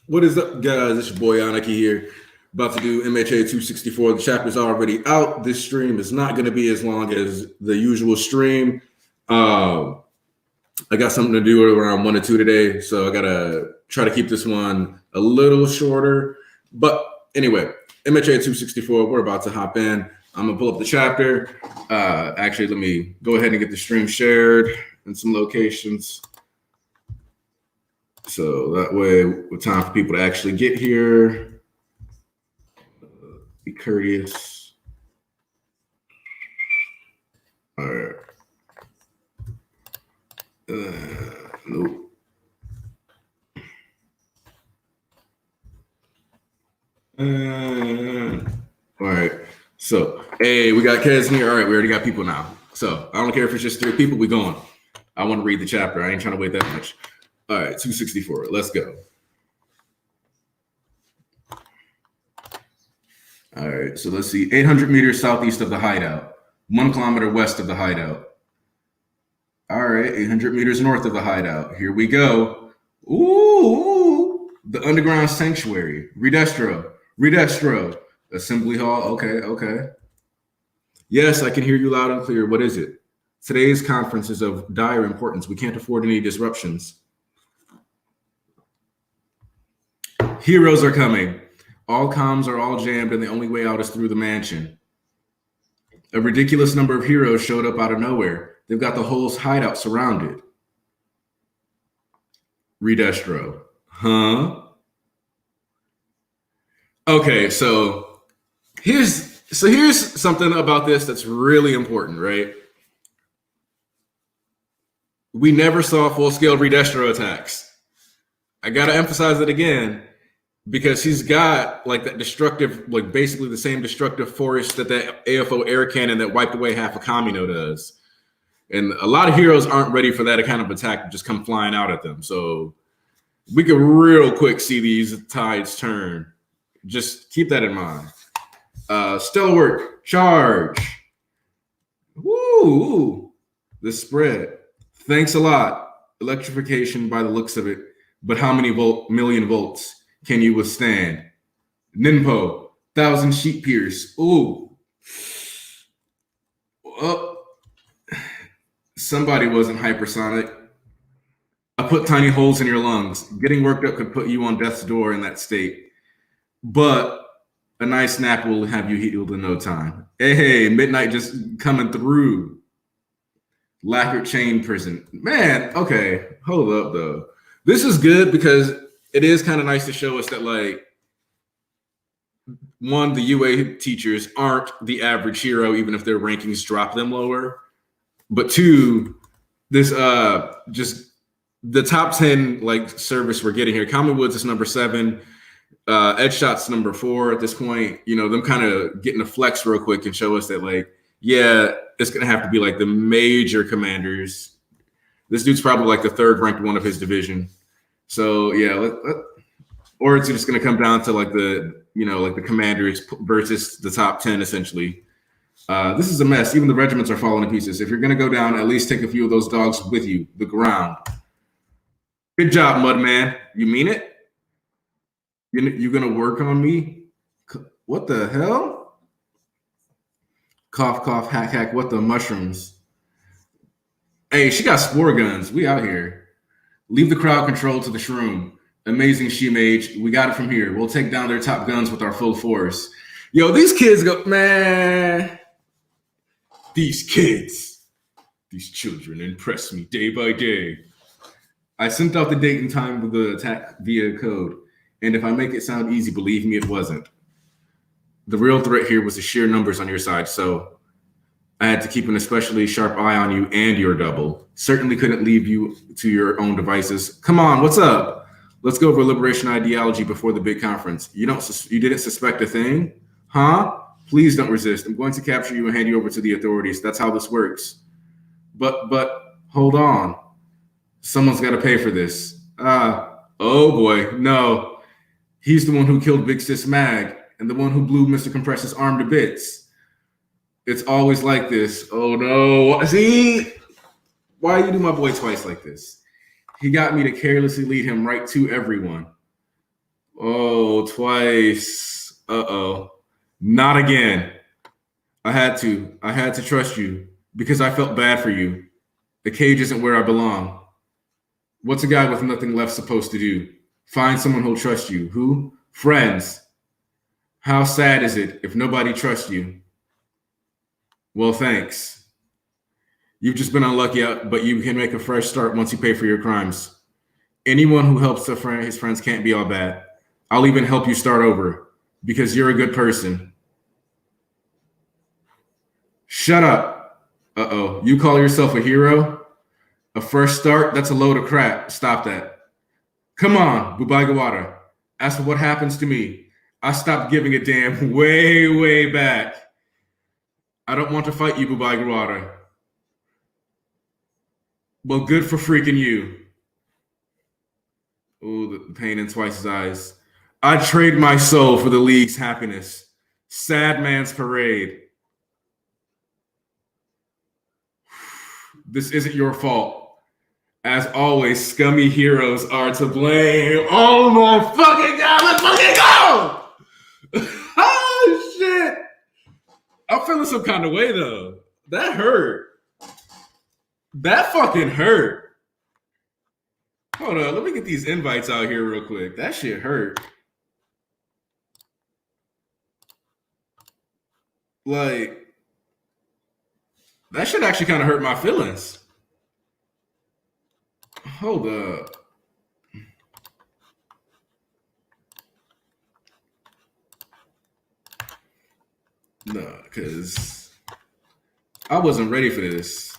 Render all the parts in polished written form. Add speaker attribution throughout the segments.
Speaker 1: What is up, guys? It's your boy Anaki here. About to do MHA 264. The chapter's already out. This stream is not going to be as long as the usual stream. I got something to do around 1 or 2 today, so I got to try to keep this one a little shorter. But anyway, MHA 264, we're about to hop in. I'm going to pull up the chapter. Actually, let me go ahead and get the stream shared in some locations. So that way, with time for people to actually get here, be courteous. All right. Nope. All right. So, hey, we got Kez in here. All right, we already got people now. So I don't care if it's just 3 people. We going. I want to read the chapter. I ain't trying to wait that much. All right, 264. Let's go. All right, so let's see. 800 meters southeast of the hideout. 1 kilometer west of the hideout. All right, 800 meters north of the hideout. Here we go. Ooh, the underground sanctuary. Redestro. Assembly hall. Okay. Yes, I can hear you loud and clear. What is it? Today's conference is of dire importance. We can't afford any disruptions. Heroes are coming. All comms are all jammed, and the only way out is through the mansion. A ridiculous number of heroes showed up out of nowhere. They've got the whole hideout surrounded. Redestro. Huh? Okay, so here's something about this that's really important, right? We never saw full-scale Redestro attacks. I gotta emphasize it again, because he's got like that destructive, like basically the same destructive force that AFO air cannon that wiped away half of Kamino does. And a lot of heroes aren't ready for that kind of attack to just come flying out at them. So we could real quick see these tides turn. Just keep that in mind. Stellar work. Charge. Woo! The spread. Thanks a lot. Electrification by the looks of it. But how many million volts can you withstand? Ninpo, 1,000 sheet pierce. Ooh. Oh. Somebody wasn't hypersonic. I put tiny holes in your lungs. Getting worked up could put you on death's door in that state. But a nice nap will have you healed in no time. Hey, midnight just coming through. Lacquered chain prison. Man, okay. Hold up, though. This is good because it is kind of nice to show us that, like, one, the UA teachers aren't the average hero, even if their rankings drop them lower. But 2, this just the top 10 like service we're getting here. Common Woods is number 7. Edge Shot's number 4 at this point. You know, them kind of getting a flex real quick and show us that, like, yeah, it's gonna have to be like the major commanders. This dude's probably like the 3rd ranked one of his division. So yeah, or it's just gonna come down to like the, you know, like the commanders versus the top 10 essentially. This is a mess. Even the regiments are falling to pieces. If you're gonna go down, at least take a few of those dogs with you. The ground. Good job, Mudman. You mean it? You gonna work on me? What the hell? Cough, cough, hack, hack. What the mushrooms? Hey, she got spore guns. We out here. Leave the crowd control to the shroom. Amazing she-mage. We got it from here. We'll take down their top guns with our full force. Yo, these kids go, man. These kids. These children impress me day by day. I sent out the date and time of the attack via code. And if I make it sound easy, believe me, it wasn't. The real threat here was the sheer numbers on your side, so I had to keep an especially sharp eye on you and your double. Certainly couldn't leave you to your own devices. Come on, what's up? Let's go over liberation ideology before the big conference. You didn't suspect a thing? Huh? Please don't resist. I'm going to capture you and hand you over to the authorities. That's how this works. But hold on. Someone's got to pay for this. Oh boy, no. He's the one who killed Big Sis Mag and the one who blew Mr. Compress's arm to bits. It's always like this. Oh no. See? Why you do my boy twice like this? He got me to carelessly lead him right to everyone. Oh, twice. Uh-oh. Not again. I had to. I had to trust you because I felt bad for you. The cage isn't where I belong. What's a guy with nothing left supposed to do? Find someone who'll trust you. Who? Friends. How sad is it if nobody trusts you? Well, thanks. You've just been unlucky, but you can make a fresh start once you pay for your crimes. Anyone who helps his friends can't be all bad. I'll even help you start over because you're a good person. Shut up. Uh-oh. You call yourself a hero? A fresh start? That's a load of crap. Stop that. Come on, Bubaigawara. As for what happens to me, I stopped giving a damn way, way back. I don't want to fight you, Bubaigawara. Well, good for freaking you. Oh, the pain in Twice's eyes. I'd trade my soul for the League's happiness. Sad man's parade. This isn't your fault. As always, scummy heroes are to blame. Oh my fucking god, let's fucking go! Oh shit! I'm feeling some kind of way though. That hurt. That fucking hurt. Hold on, let me get these invites out here real quick. That shit hurt. Like, that shit actually kind of hurt my feelings. Hold up. No, because I wasn't ready for this.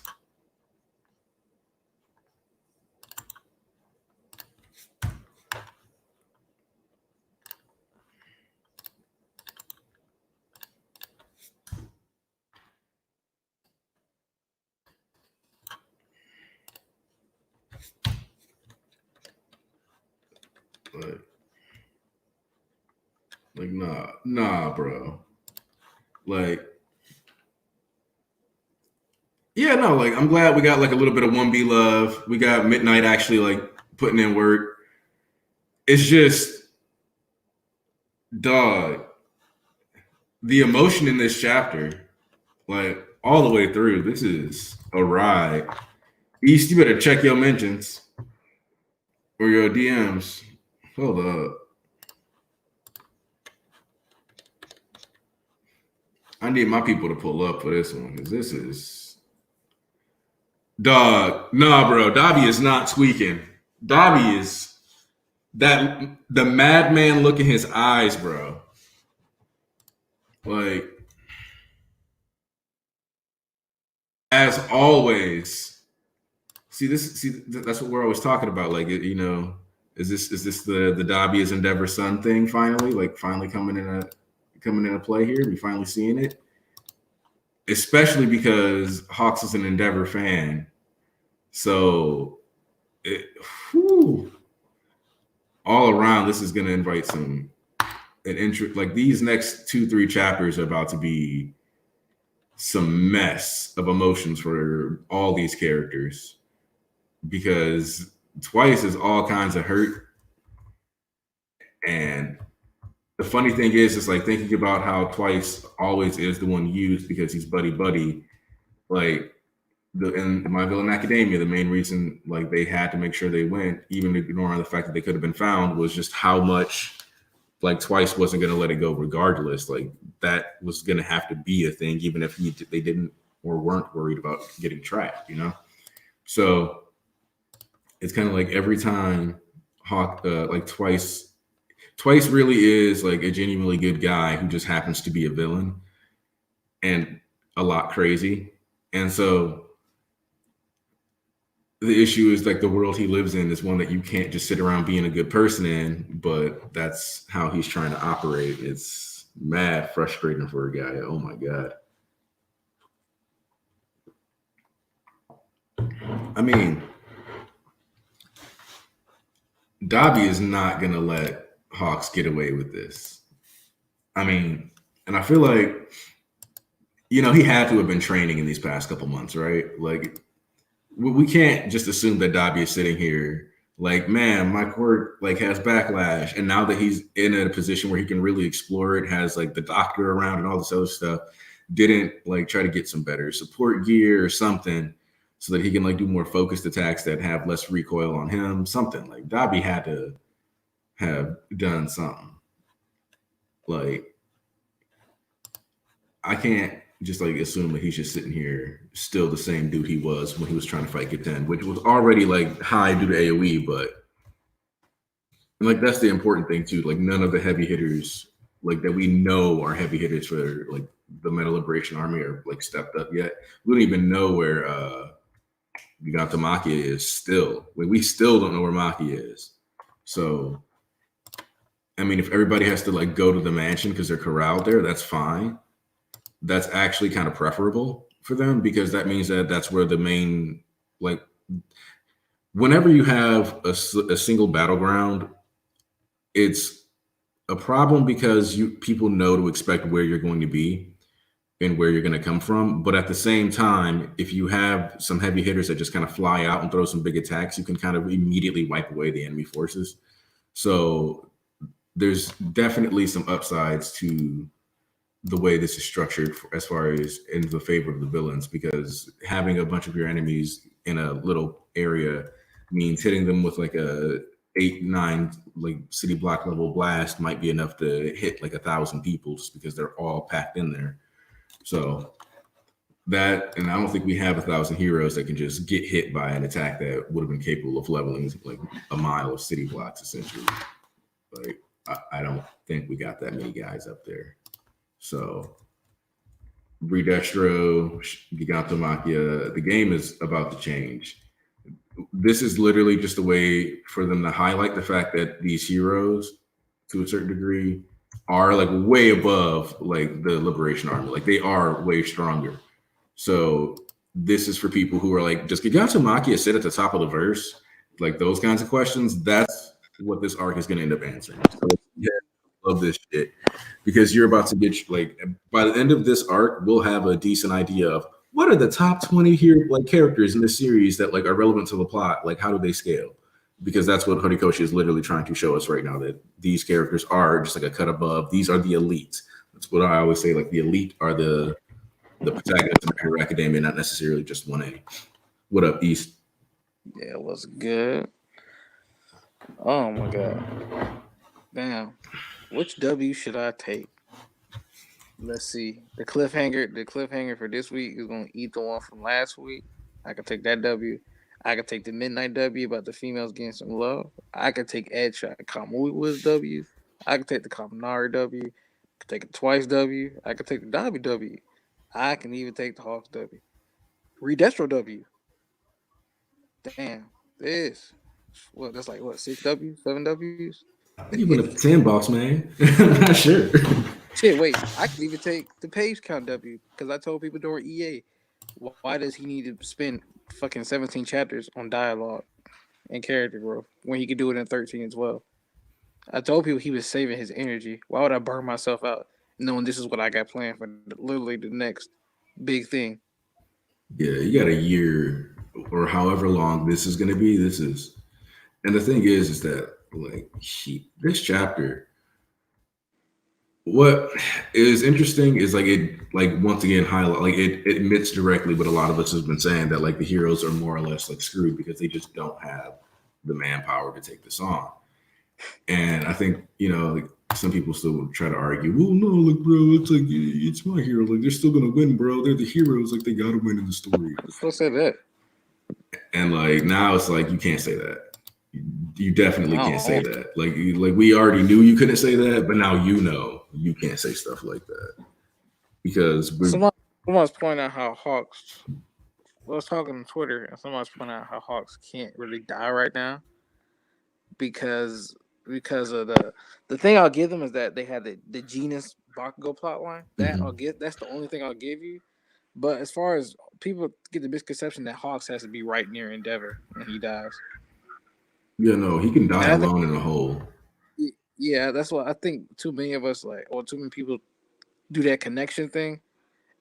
Speaker 1: Like, nah, bro. Like, yeah, no, like, I'm glad we got like a little bit of 1B love. We got Midnight actually like putting in work. It's just, dog, the emotion in this chapter, like all the way through, this is a ride. East, you better check your mentions or your DMs. Hold up. I need my people to pull up for this one because this is, dog. Nah, bro. Dobby is not tweaking. Dobby is that the madman look in his eyes, bro. Like, as always. See, that's what we're always talking about. Like, you know, is this the Dobby is Endeavor Sun thing finally? Like, finally coming into play here? We finally seeing it, especially because Hawks is an Endeavor fan. So, all around, this is going to invite an interest. Like, these next 2-3 chapters are about to be some mess of emotions for all these characters because Twice is all kinds of hurt. And the funny thing is, it's like thinking about how Twice always is the one used because he's buddy. Like, in My Villain Academia, the main reason like they had to make sure they went, even ignoring the fact that they could have been found, was just how much like Twice wasn't going to let it go regardless. Like, that was going to have to be a thing, even if they didn't or weren't worried about getting tracked, you know? So it's kind of like every time Hawk, like Twice really is like a genuinely good guy who just happens to be a villain and a lot crazy. And so the issue is like the world he lives in is one that you can't just sit around being a good person in, but that's how he's trying to operate. It's mad frustrating for a guy. Oh my God. I mean, Dobby is not going to let Hawks get away with this. I mean, and I feel like, you know, he had to have been training in these past couple months, right? Like, we can't just assume that Dobby is sitting here Like, man, my quirk like has backlash, and now that he's in a position where he can really explore it, has like the doctor around and all this other stuff, didn't like try to get some better support gear or something so that he can like do more focused attacks that have less recoil on him. Something like Dobby had to have done something. Like, I can't just like assume that he's just sitting here still the same dude he was when he was trying to fight Giten, which was already like high due to AoE, but and like that's the important thing too. Like none of the heavy hitters like that we know are heavy hitters for like the Meta Liberation Army are like stepped up yet. We don't even know where Gigantomachia is still. Like, we still don't know where Machia is. So I mean, if everybody has to like go to the mansion because they're corralled there, that's fine. That's actually kind of preferable for them because that means that that's where the main like whenever you have a single battleground, it's a problem because you people know to expect where you're going to be and where you're going to come from. But at the same time, if you have some heavy hitters that just kind of fly out and throw some big attacks, you can kind of immediately wipe away the enemy forces. So there's definitely some upsides to the way this is structured as far as in the favor of the villains, because having a bunch of your enemies in a little area means hitting them with like a 8, 9 like city block level blast might be enough to hit like 1,000 people just because they're all packed in there. So that, and I don't think we have 1,000 heroes that can just get hit by an attack that would have been capable of leveling like a mile of city blocks essentially. Like I don't think we got that many guys up there. So Redestro, Gigantomachia, the game is about to change. This is literally just a way for them to highlight the fact that these heroes, to a certain degree, are like way above like the Liberation Army. Like they are way stronger. So this is for people who are like, does Gigantomachia sit at the top of the verse? Like those kinds of questions. That's what this arc is going to end up answering. So yeah, love this shit because you're about to get like by the end of this arc, we'll have a decent idea of what are the top 20 here like characters in the series that like are relevant to the plot. Like how do they scale? Because that's what Horikoshi is literally trying to show us right now, that these characters are just like a cut above. These are the elite. That's what I always say. Like the elite are the protagonists of Hero Academia, not necessarily just 1A. What up, East?
Speaker 2: Yeah, what's good? Oh my god. Damn. Which W should I take? Let's see. The cliffhanger for this week is gonna eat the one from last week. I could take that W. I could take the midnight W about the females getting some love. I could take Ed Shot Kamui Wiz W. I could take the Kaminari W. I could take it twice W. I could take the Dobby W. I can even take the Hawks W. Redestro W. Damn. This. What, that's like what, 6 W? 7 Ws?
Speaker 1: I think you went up to 10, boss man. I'm not sure.
Speaker 2: Shit, wait. I can even take the page count W because I told people during EA, why does he need to spend fucking 17 chapters on dialogue and character growth when he could do it in 13 as well? I told people he was saving his energy. Why would I burn myself out knowing this is what I got planned for literally the next big thing?
Speaker 1: Yeah, you got a year or however long this is going to be. This is, and the thing is that like this chapter, what is interesting is like it like once again highlight like it admits directly what a lot of us have been saying, that like the heroes are more or less like screwed because they just don't have the manpower to take this on. And I think, like some people still try to argue, well, no, like, bro, it's like, it's my hero. Like, they're still going to win, bro. They're the heroes. Like, they got to win in the story.
Speaker 2: So say that.
Speaker 1: And, like, now it's like, you can't say that. You definitely can't say that. Like, we already knew you couldn't say that, but now you can't say stuff like that. Because
Speaker 2: someone's pointing out how Hawks, I was talking on Twitter, and someone's pointing out how Hawks can't really die right now because of the thing I'll give them is that they had the genus Bakugo plotline. That's the only thing I'll give you. But as far as people get the misconception that Hawks has to be right near Endeavor when he dies.
Speaker 1: Yeah, no, he can die alone in a hole.
Speaker 2: Yeah, that's what I think. Too many of us too many people do that connection thing,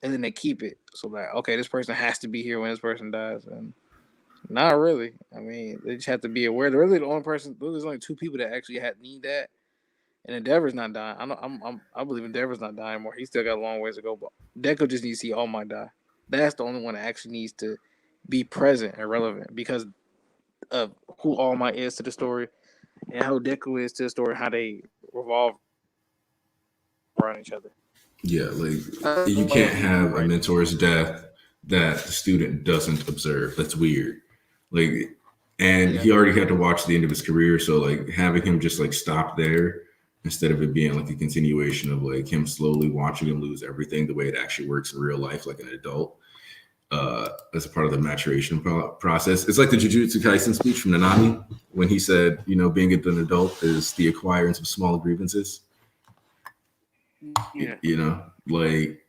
Speaker 2: and then they keep it. So like, okay, this person has to be here when this person dies, and Not really. I mean, they just have to be aware. They're really the only person. There's only two people that actually need that. And Endeavor's not dying. I believe Endeavor's not dying anymore. He still got a long ways to go. But Deku just needs to see All Might die. That's the only one that actually needs to be present and relevant because of who All Might is to the story and how Deku is to the story, how they revolve around each other.
Speaker 1: Yeah, like you can't have a mentor's death that the student doesn't observe. That's weird. Like, and he already had to watch the end of his career, so like having him just like stop there instead of it being like a continuation of like him slowly watching him lose everything the way it actually works in real life, like an adult, as a part of the maturation process. It's like the Jujutsu Kaisen speech from Nanami when he said, you know, being an adult is the acquirance of small grievances.
Speaker 2: Yeah.
Speaker 1: You know, like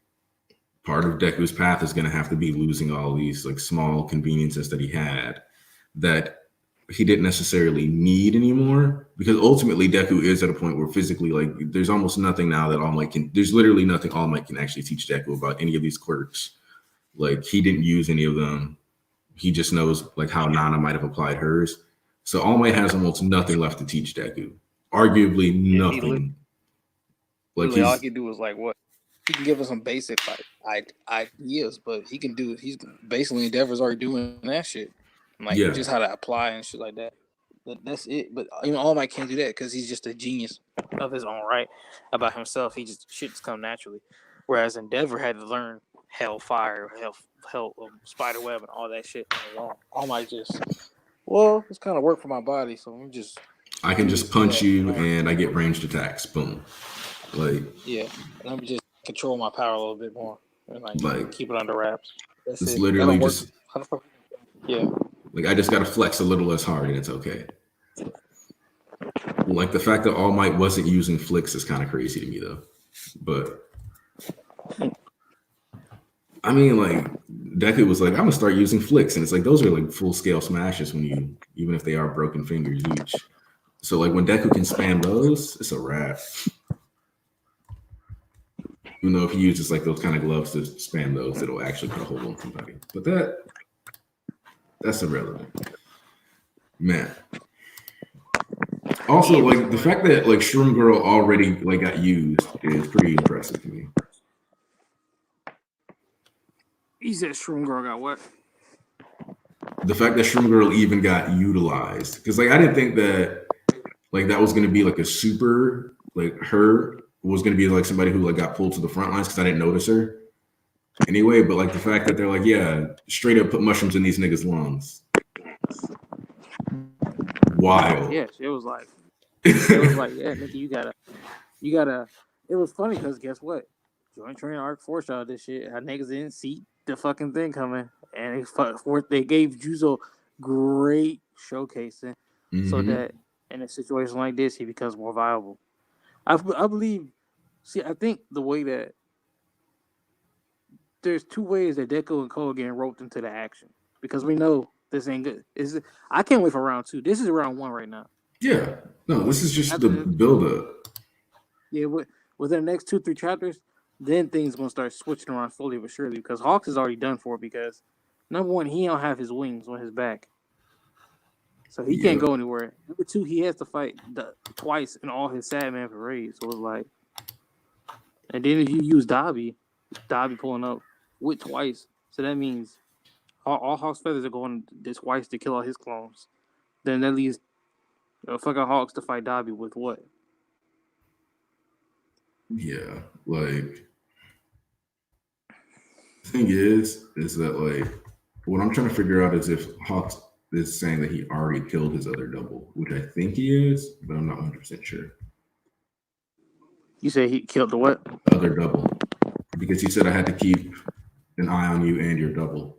Speaker 1: part of Deku's path is going to have to be losing all these like small conveniences that he had that he didn't necessarily need anymore, because ultimately Deku is at a point where physically, like, there's almost nothing now that All Might can, there's literally nothing All Might can actually teach Deku about any of these quirks. Like, he didn't use any of them. He just knows like how Nana might have applied hers. So All Might has almost nothing left to teach Deku. Arguably nothing.
Speaker 2: Like all he can do is like what? He can give us some basic like ideas, but he can do. He's basically Endeavor's already doing that shit. Like just how to apply and shit like that. That's it. But you know, All Might can't do that because he's just a genius of his own right about himself. He just shit just come naturally. Whereas Endeavor had to learn hellfire, hell, spider web, and all that shit on his own. All Might just it's kind of work for my body, so
Speaker 1: I can just punch you and I get ranged attacks. Boom. Like
Speaker 2: let me just control my power a little bit more and like keep it under wraps. That's
Speaker 1: it's
Speaker 2: it.
Speaker 1: Literally just
Speaker 2: like
Speaker 1: I just gotta flex a little less hard and it's okay. Like the fact that All Might wasn't using flicks is kind of crazy to me though. But I mean, like Deku was like, I'm gonna start using flicks, and it's like those are like full scale smashes when you, even if they are broken fingers each. So like when Deku can spam those, it's a wrap. You know, if he uses like those kind of gloves to spam those, it'll actually put a hold on somebody. But that's irrelevant, man. Also, like the fact that like Shroom Girl already like got used is pretty impressive to me.
Speaker 2: He said Shroom Girl got what?
Speaker 1: The fact that Shroom Girl even got utilized, because like I didn't think that like that was going to be like a super, like her was going to be like somebody who like got pulled to the front lines because I didn't notice her anyway. But like the fact that they're like, yeah, straight up put mushrooms in these niggas' lungs. Wild.
Speaker 2: Yes, it was like, yeah, nigga, you gotta. It was funny because guess what? Joint Training Arc foreshadowed this shit. How niggas didn't see the fucking thing coming, and they gave Juzo great showcasing, so that in a situation like this, he becomes more viable. I believe. See, I think the way that there's two ways that Deku and Koga getting roped into the action, because we know this ain't good. I can't wait for round 2. This is round 1 right now.
Speaker 1: Yeah, no, this is just the build up.
Speaker 2: Yeah, within the next 2-3 chapters, then things gonna start switching around slowly but surely, because Hawks is already done for, because number 1, he don't have his wings on his back, so he can't go anywhere. Number 2, he has to fight twice in all his Sadman parades. So it's like, and then if you use Dobby pulling up with twice, so that means all Hawks feathers are going this twice to kill all his clones. Then that leaves fucking Hawks to fight Dobby with what?
Speaker 1: Yeah, like the thing is that like what I'm trying to figure out is if Hawks is saying that he already killed his other double, which I think he is, but I'm not 100% sure.
Speaker 2: You say he killed the what?
Speaker 1: Other double, because he said I had to keep an eye on you and your double.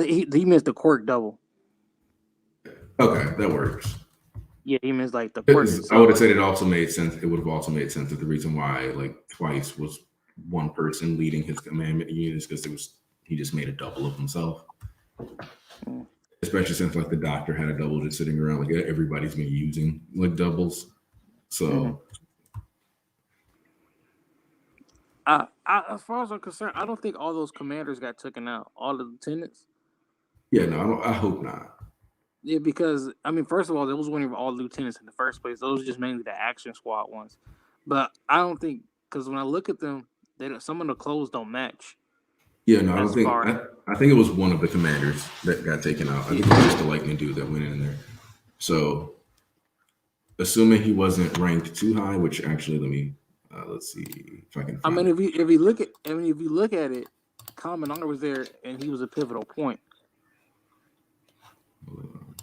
Speaker 2: He missed the quirk double.
Speaker 1: Okay, that works.
Speaker 2: Yeah, he missed like the quirk.
Speaker 1: I would have said it also made sense. It would have also made sense that the reason why like twice was one person leading his commandment units because he just made a double of himself. Especially since like the doctor had a double just sitting around, like everybody's been using like doubles. So
Speaker 2: as far as I'm concerned, I don't think all those commanders got taken out. All the lieutenants,
Speaker 1: Yeah, no, I hope not.
Speaker 2: Yeah, because I mean, first of all, there was one of all lieutenants in the first place. Those were just mainly the action squad ones. But I don't think because when I look at them, they don't, some of the clothes don't match
Speaker 1: Yeah, no, I don't
Speaker 2: as
Speaker 1: think.
Speaker 2: far.
Speaker 1: I think it was one of the commanders that got taken out. I
Speaker 2: Yeah.
Speaker 1: think it was just the lightning dude that went in there. So, assuming he wasn't ranked too high, which actually, let's see if I can
Speaker 2: I
Speaker 1: find
Speaker 2: mean,
Speaker 1: it.
Speaker 2: if you look at, I mean, if you look at it, Commandant was there and he was a pivotal point.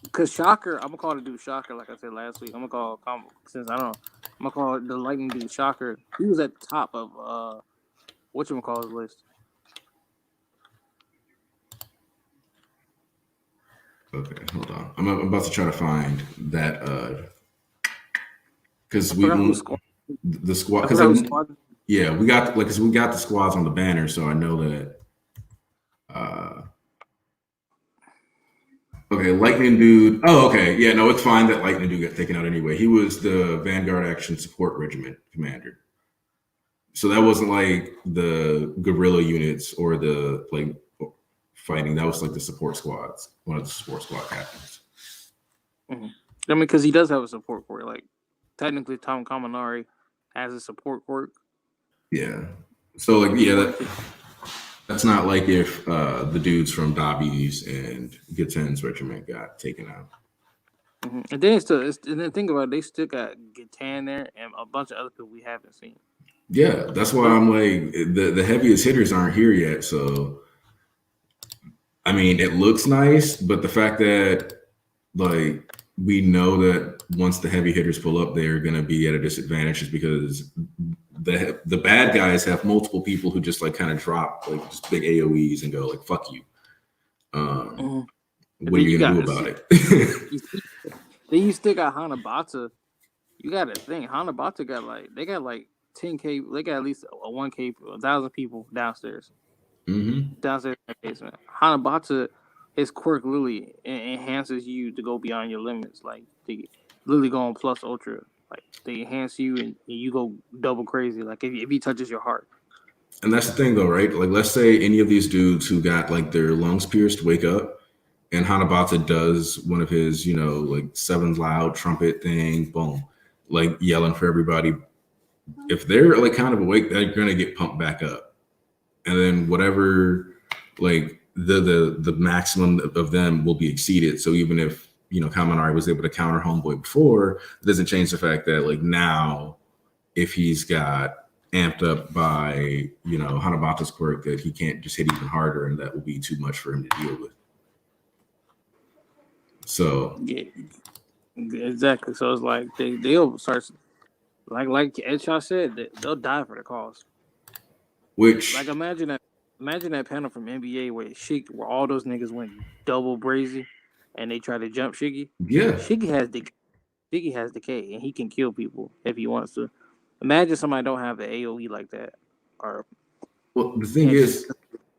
Speaker 2: Because Shocker, I'm gonna call the dude Shocker, like I said last week. I'm gonna call since I don't know, I'm gonna call the lightning dude Shocker. He was at the top of what you gonna call his list.
Speaker 1: Okay, hold on. I'm about to try to find that because
Speaker 2: I
Speaker 1: we
Speaker 2: forgot who
Speaker 1: won't
Speaker 2: squad.
Speaker 1: the squad
Speaker 2: I
Speaker 1: because
Speaker 2: forgot who squad.
Speaker 1: yeah, we got like 'cause we got the squads on the banner, so I know that. Uh, okay, Lightning Dude. Oh, okay, yeah, no, it's fine that Lightning Dude got taken out anyway. He was the Vanguard Action Support Regiment commander, so that wasn't like the guerrilla units or the like fighting. That was like the support squads, one of the support squad captains.
Speaker 2: Mm-hmm. I mean, because he does have a support corps. Like technically, Tom Kaminari has a support corps.
Speaker 1: Yeah. So like
Speaker 2: If he
Speaker 1: yeah,
Speaker 2: wanted to.
Speaker 1: that's not like if the dudes from Dobby's and Gaten's regiment got taken out.
Speaker 2: Mm-hmm. And then and then think about it, they still got Gatan there and a bunch of other people we haven't seen.
Speaker 1: Yeah, that's why I'm like the heaviest hitters aren't here yet. So I mean, it looks nice, but the fact that like we know that once the heavy hitters pull up, they're going to be at a disadvantage just because the bad guys have multiple people who just like kind of drop like just big AOE's and go like "fuck you."
Speaker 2: Mm-hmm.
Speaker 1: What are you going to do about it?
Speaker 2: Then you still got Hanabata. You got to think Hanabata got like 10K. They got at least a 1K, 1,000 people downstairs.
Speaker 1: Mm-hmm.
Speaker 2: Downstairs in the basement. Hanabata, his quirk literally enhances you to go beyond your limits. Like they literally go on plus ultra. Like they enhance you and you go double crazy. Like if he touches your heart.
Speaker 1: And that's the thing, though, right? Like, let's say any of these dudes who got like their lungs pierced wake up, and Hanabata does one of his, like seven loud trumpet thing, boom, like yelling for everybody. If they're like kind of awake, they're gonna get pumped back up, and then whatever, like the maximum of them will be exceeded. So even if Kaminari was able to counter Homeboy before, it doesn't change the fact that like now, if he's got amped up by Hanabata's quirk, that he can't just hit even harder, and that will be too much for him to deal with. So
Speaker 2: yeah, exactly. So it's like they'll start like Shaw said, they'll die for the cause.
Speaker 1: which
Speaker 2: Like imagine that panel from NBA where all those niggas went double brazy and they try to jump Shiggy.
Speaker 1: yeah,
Speaker 2: Shiggy has decay and he can kill people if he wants to. Imagine somebody don't have the AOE like that, or
Speaker 1: well the thing is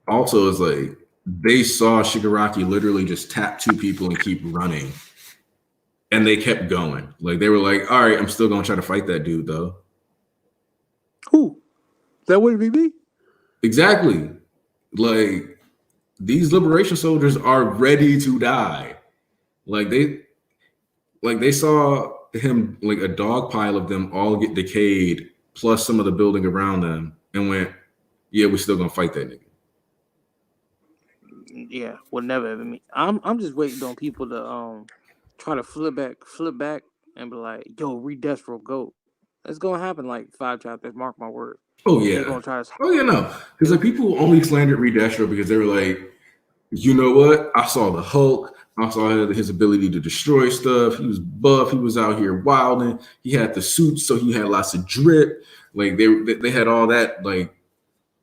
Speaker 1: also is like they saw Shigaraki literally just tap two people and keep running, and they kept going. Like they were like, all right, I'm still gonna try to fight that dude though.
Speaker 2: who? That wouldn't be me.
Speaker 1: Exactly. Like these liberation soldiers are ready to die. Like they saw him, like a dog pile of them all get decayed, plus some of the building around them, and went, yeah, we're still gonna fight that nigga.
Speaker 2: Yeah, would never ever me. I'm just waiting on people to try to flip back and be like, yo, Redestro, go. It's gonna happen like 5 chapters, mark my word.
Speaker 1: Oh
Speaker 2: They're
Speaker 1: yeah.
Speaker 2: gonna try to
Speaker 1: Oh yeah, no. Because like people only slandered Reed Destro because they were like, you know what? I saw the Hulk. I saw his ability to destroy stuff. He was buff. He was out here wilding. He had the suit, so he had lots of drip. Like they had all that like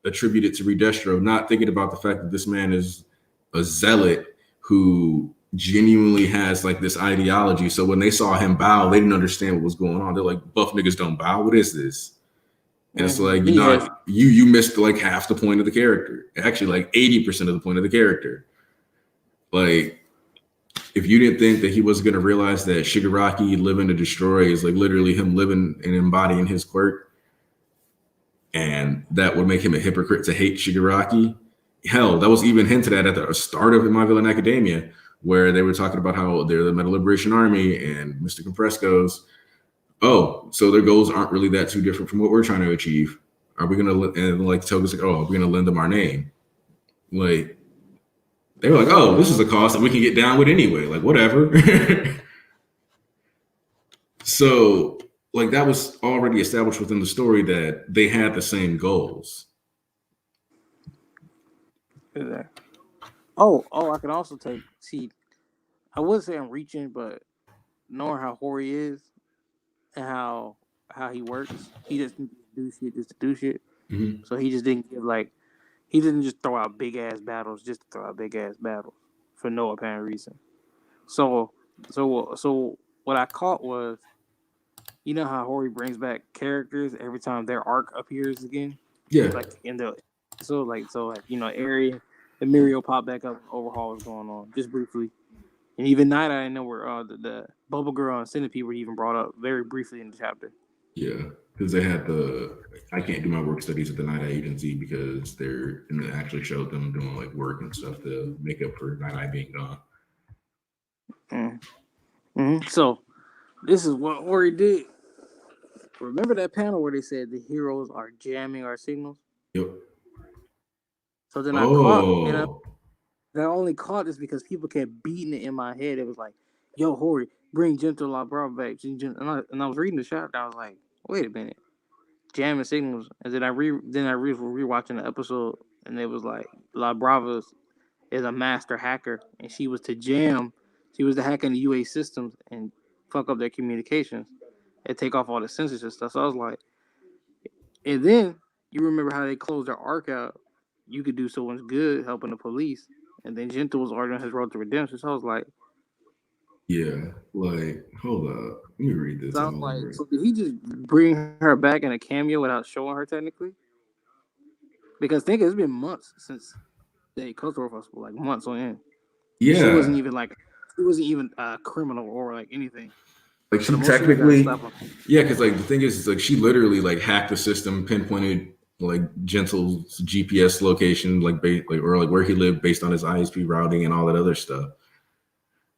Speaker 1: attributed to Reed Destro, not thinking about the fact that this man is a zealot who genuinely has like this ideology. So when they saw him bow, they didn't understand what was going on. They're like, buff niggas don't bow. What is this? And it's like you missed like half the point of the character. Actually, like 80% of the point of the character. Like, if you didn't think that he was going to realize that Shigaraki living to destroy is like literally him living and embodying his quirk, and that would make him a hypocrite to hate Shigaraki, Hell, that was even hinted at the start of My Villain Academia, where they were talking about how they're the Metal Liberation Army, and Mr. Compress goes, "Oh, so their goals aren't really that too different from what we're trying to achieve. Are we gonna?" And like Toga's like, "Oh, we're gonna lend them our name." Like they were like, "Oh, this is a cause that we can get down with anyway. Like whatever." So like that was already established within the story that they had the same goals.
Speaker 2: Oh, I can also take. See, I would say I'm reaching, but knowing how Hori is and how he works, he just do shit just to do shit.
Speaker 1: Mm-hmm.
Speaker 2: So he just didn't give like he didn't just throw out big ass battles just to throw out big ass battles for no apparent reason. So so what I caught was, you know how Hori brings back characters every time their arc appears again,
Speaker 1: Yeah.
Speaker 2: like in the so you know Eri and Mirio pop back up. Overhaul was going on just briefly, and even Night I know where the Bubble Girl and Centipede were even brought up very briefly in the chapter.
Speaker 1: Yeah, because they had I can't do my work studies at the Night Eye Agency because they're and it actually showed them doing like work and stuff to make up for Night Eye being gone.
Speaker 2: Mm-hmm. So this is what Hori did. Remember that panel where they said the heroes are jamming our signals?
Speaker 1: Yep.
Speaker 2: So then I only caught this because people kept beating it in my head. It was like, "Yo, Hori, bring Gentle La Brava back." And I was reading the chapter. I was like, "Wait a minute, jamming signals." And then I was rewatching the episode, and it was like La Brava is a master hacker, and she was to jam. She was to hack into UA systems and fuck up their communications and take off all the censorship stuff. So I was like, and then you remember how they closed their arc out. You could do someone's good helping the police, and then Gentle was ordering his road to redemption. So I was like,
Speaker 1: yeah, like hold up, let me read this.
Speaker 2: so I was like, so did he just bring her back in a cameo without showing her technically? Because think it's been months since the cultural festival, like months on end.
Speaker 1: Yeah,
Speaker 2: she wasn't even a criminal or like anything.
Speaker 1: Like she technically, yeah, because like the thing is like she literally like hacked the system, pinpointed like Gentle's GPS location, like or like where he lived based on his ISP routing and all that other stuff.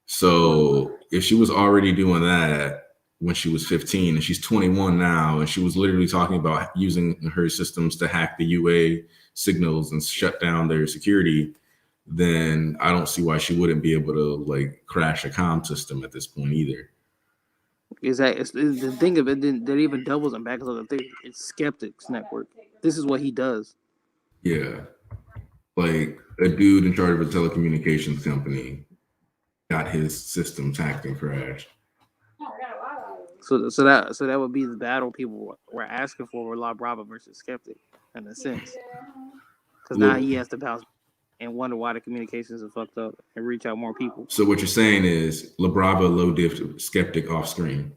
Speaker 1: So if she was already doing that when she was 15 and she's 21 now, and she was literally talking about using her systems to hack the UA signals and shut down their security, then I don't see why she wouldn't be able to like crash a comm system at this point either.
Speaker 2: Is that it's the thing of it that even doubles and backs other things? It's Skeptic's network. This is what he does.
Speaker 1: Yeah, like a dude in charge of a telecommunications company got his systems hacked and crashed.
Speaker 2: So that would be the battle people were asking for La Brava versus Skeptic in a sense, because now he has to bounce and wonder why the communications are fucked up and reach out more people.
Speaker 1: So what you're saying is La Brava low diff Skeptic off screen.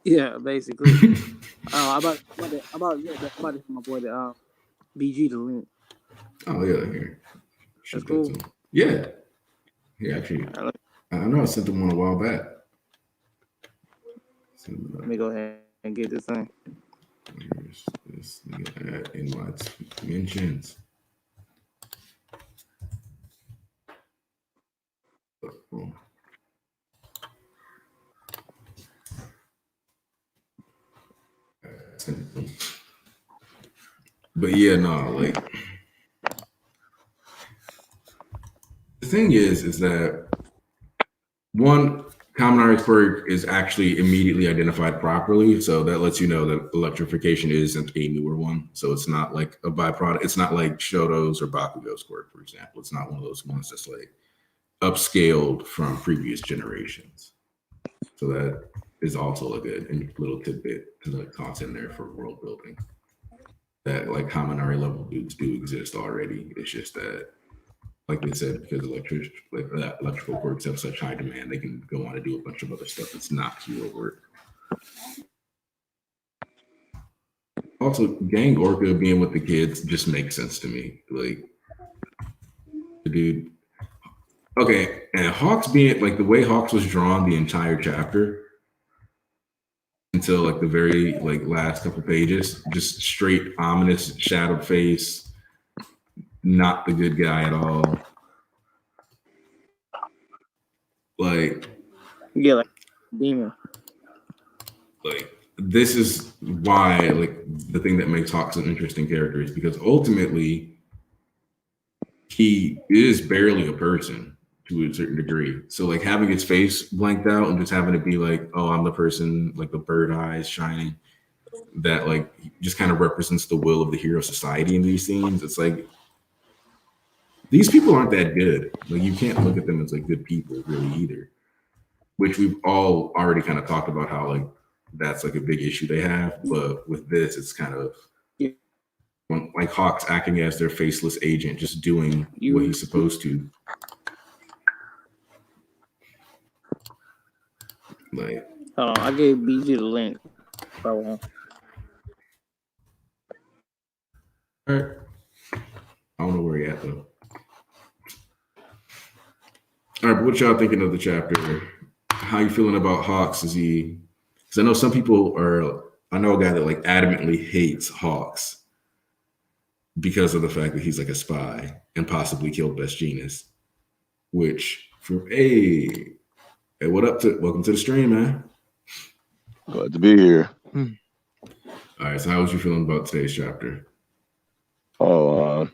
Speaker 2: Yeah, basically. About my boy the BG the link.
Speaker 1: Oh yeah, here.
Speaker 2: That's cool.
Speaker 1: Yeah. Yeah, actually, I know I sent him one a while back.
Speaker 2: Let me go ahead and get this thing.
Speaker 1: Here's this in my mentions. Oh. But yeah, no, like the thing is that one, Common iceberg is actually immediately identified properly, so that lets you know that electrification isn't a newer one. So it's not like a byproduct. It's not like Shoto's or Bakugo's work, for example. It's not one of those ones that's like upscaled from previous generations. So that is also a good little tidbit to like toss in there for world building. That like Kaminari level dudes do exist already. It's just that, like they said, because electrical quirks have such high demand, they can go on to do a bunch of other stuff that's not hero work. Also, Gang Orca being with the kids just makes sense to me. Like, the dude. Okay, and Hawks being like the way Hawks was drawn the entire chapter until like the very like last couple pages, just straight ominous shadowed face, not the good guy at all. Like,
Speaker 2: Yeah, like demon.
Speaker 1: like this is why, like, the thing that makes Hawks an interesting character is because ultimately he is barely a person to a certain degree. So like having his face blanked out and just having it be like, oh, I'm the person, like the bird eyes shining, that like just kind of represents the will of the hero society in these scenes. It's like these people aren't that good. Like you can't look at them as like good people really either. Which we've all already kind of talked about how like that's like a big issue they have. But with this, it's kind of
Speaker 2: Yeah.
Speaker 1: like Hawks acting as their faceless agent, just doing what he's supposed to. Like,
Speaker 2: hold on, I gave BG the link.
Speaker 1: all right. I don't know where he at though. All right, but what y'all thinking of the chapter? How you feeling about Hawks? Is he? Because I know some people are. I know a guy that like adamantly hates Hawks because of the fact that he's like a spy and possibly killed Best Genius. Which, for hey, what up to? Welcome to the stream, man.
Speaker 3: Glad to be here.
Speaker 1: All right, so how was you feeling about today's chapter?
Speaker 3: I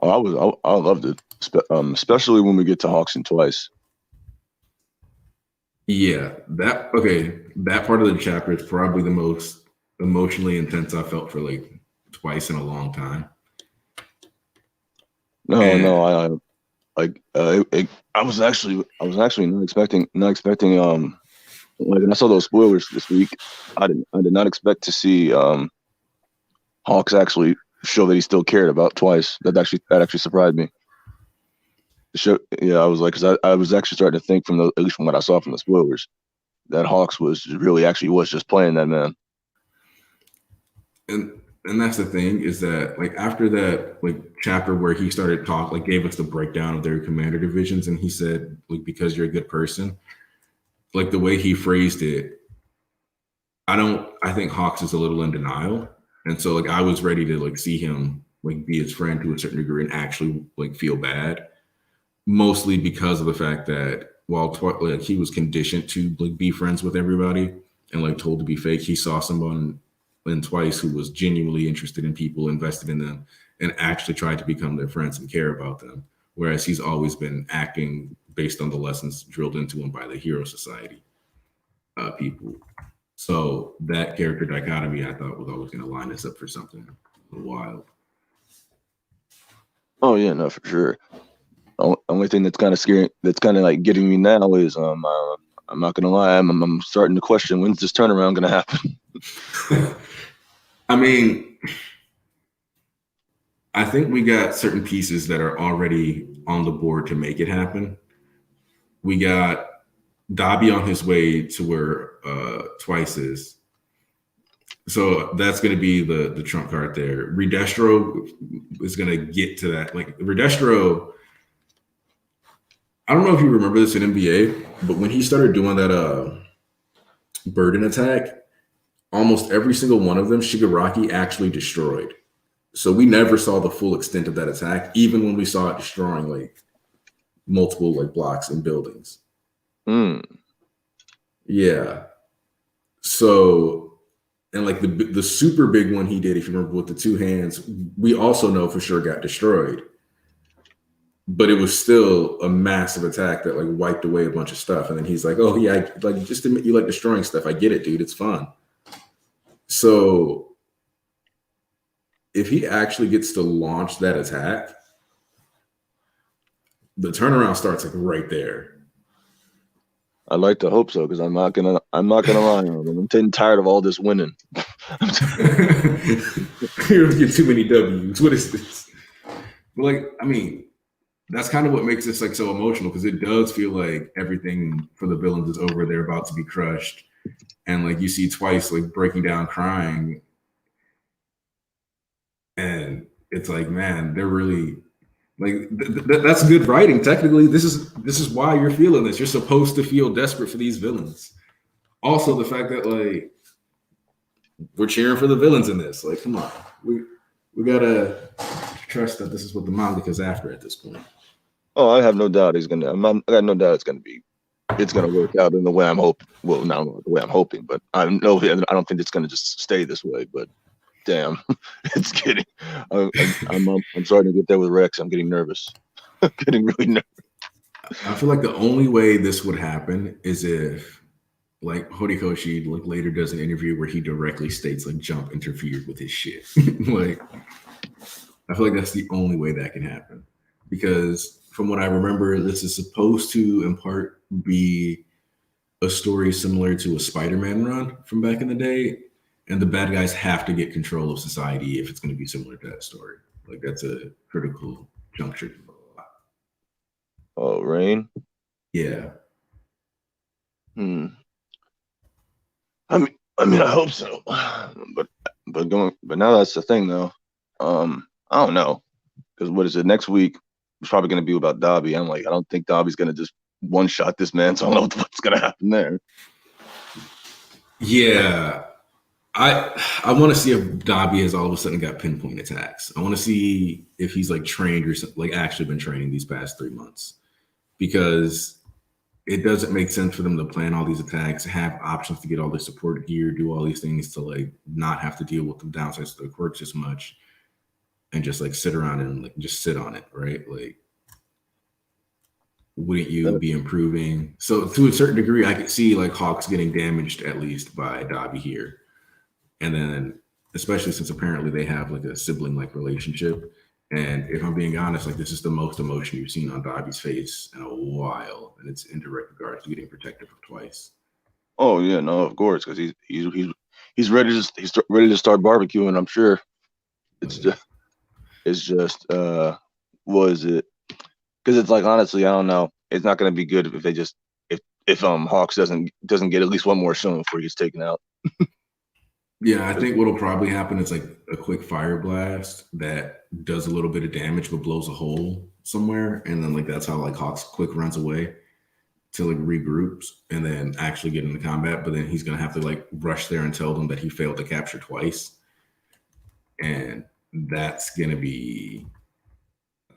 Speaker 3: loved it, especially when we get to Hawks and Twice.
Speaker 1: Yeah, that part of the chapter is probably the most emotionally intense I felt for like Twice in a long time.
Speaker 3: I was actually not expecting like when I saw those spoilers this week, I did not expect to see Hawks actually show that he still cared about Twice. That actually surprised me. I was like, because I was actually starting to think at least from what I saw from the spoilers, that Hawks was just playing that man.
Speaker 1: And that's the thing is that like after that like chapter where he started gave us the breakdown of their commander divisions, and he said like because you're a good person, like the way he phrased it, I think Hawks is a little in denial, and so like I was ready to like see him like be his friend to a certain degree and actually like feel bad, mostly because of the fact that while like he was conditioned to like be friends with everybody and like told to be fake, he saw someone in Twice who was genuinely interested in people, invested in them, and actually tried to become their friends and care about them. Whereas he's always been acting based on the lessons drilled into him by the Hero Society people. So that character dichotomy, I thought, was always going to line us up for something wild.
Speaker 3: Oh yeah, no, for sure. Only thing that's kind of scary, that's kind of like getting me now is I'm not gonna lie, I'm starting to question when's this turnaround gonna happen.
Speaker 1: I mean, I think we got certain pieces that are already on the board to make it happen. We got Dobby on his way to where Twice is. So that's going to be the trump card there. Redestro is going to get to that. Like Redestro, I don't know if you remember this in NBA, but when he started doing that burden attack, almost every single one of them, Shigaraki actually destroyed. So we never saw the full extent of that attack, even when we saw it destroying like multiple like blocks and buildings. Yeah. So, and like the super big one he did, if you remember, with the two hands, we also know for sure got destroyed. But it was still a massive attack that like wiped away a bunch of stuff. And then he's like, "Oh yeah, like just admit you like destroying stuff. I get it, dude. It's fun." So if he actually gets to launch that attack, the turnaround starts like right there.
Speaker 3: I'd like to hope so, because I'm not gonna lie, I'm getting tired of all this winning.
Speaker 1: You're gonna get too many W's. What is this? But like, I mean, that's kind of what makes this like so emotional, because it does feel like everything for the villains is over. They're about to be crushed, and like you see Twice like breaking down, crying, and it's like, man, they're really like that's good writing. Technically, this is why you're feeling this. You're supposed to feel desperate for these villains. Also, the fact that like we're cheering for the villains in this. Like, come on, we gotta trust that this is what the manga is after at this point.
Speaker 3: Oh, I have no doubt he's gonna. I got no doubt it's gonna work out in the way I'm hoping. Well, not the way I'm hoping, but I don't think it's gonna just stay this way. But damn, it's getting. I'm starting to get there with Rex. I'm getting nervous. I'm getting really nervous.
Speaker 1: I feel like the only way this would happen is if, like, Horikoshi like later does an interview where he directly states like Jump interfered with his shit. Like, I feel like that's the only way that can happen, because from what I remember, this is supposed to in part be a story similar to a Spider-Man run from back in the day, and the bad guys have to get control of society if it's going to be similar to that story. Like, that's a critical juncture.
Speaker 3: Oh, Rain.
Speaker 1: Yeah.
Speaker 3: I mean, I hope so. But now that's the thing, though. I don't know, because what is it next week? It's probably going to be about Dobby. I'm like, I don't think Dobby's going to just one shot this man. So I don't know what's going to happen there.
Speaker 1: Yeah. I want to see if Dobby has all of a sudden got pinpoint attacks. I want to see if he's like trained or like actually been training these past 3 months, because it doesn't make sense for them to plan all these attacks, have options to get all this support gear, do all these things to like not have to deal with the downsides of their quirks as much, and just like sit around and like just sit on it, right? Like, wouldn't you be improving? So to a certain degree, I could see like Hawks getting damaged at least by Dobby here. And then, especially since apparently they have like a sibling-like relationship. And if I'm being honest, like this is the most emotion you've seen on Dobby's face in a while, and it's in direct regard to getting protective of Twice.
Speaker 3: Oh yeah, no, of course, because he's ready to start barbecuing. I'm sure. It's just was it? Because it's like, honestly, I don't know. It's not going to be good if they just if Hawks doesn't get at least one more showing before he gets taken out.
Speaker 1: Yeah, I think what'll probably happen is like a quick fire blast that does a little bit of damage but blows a hole somewhere, and then like that's how like Hawks quick runs away to like regroups and then actually get into combat. But then he's gonna have to like rush there and tell them that he failed to capture Twice, and that's probably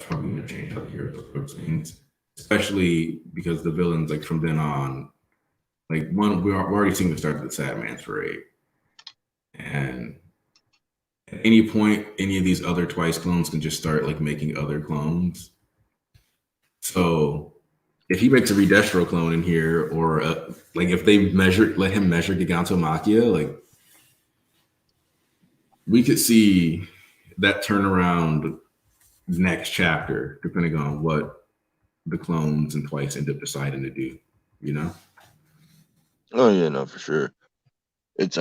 Speaker 1: gonna change how the heroes approach things, especially because the villains like from then on, like we're already seeing the start of the Sad Man's Parade. And at any point, any of these other Twice clones can just start like making other clones. So if he makes a Redestro clone in here, or like if they let him measure Giganto Machia, like we could see that turnaround next chapter, depending on what the clones and Twice end up deciding to do, you know?
Speaker 3: Oh yeah, no, for sure. It's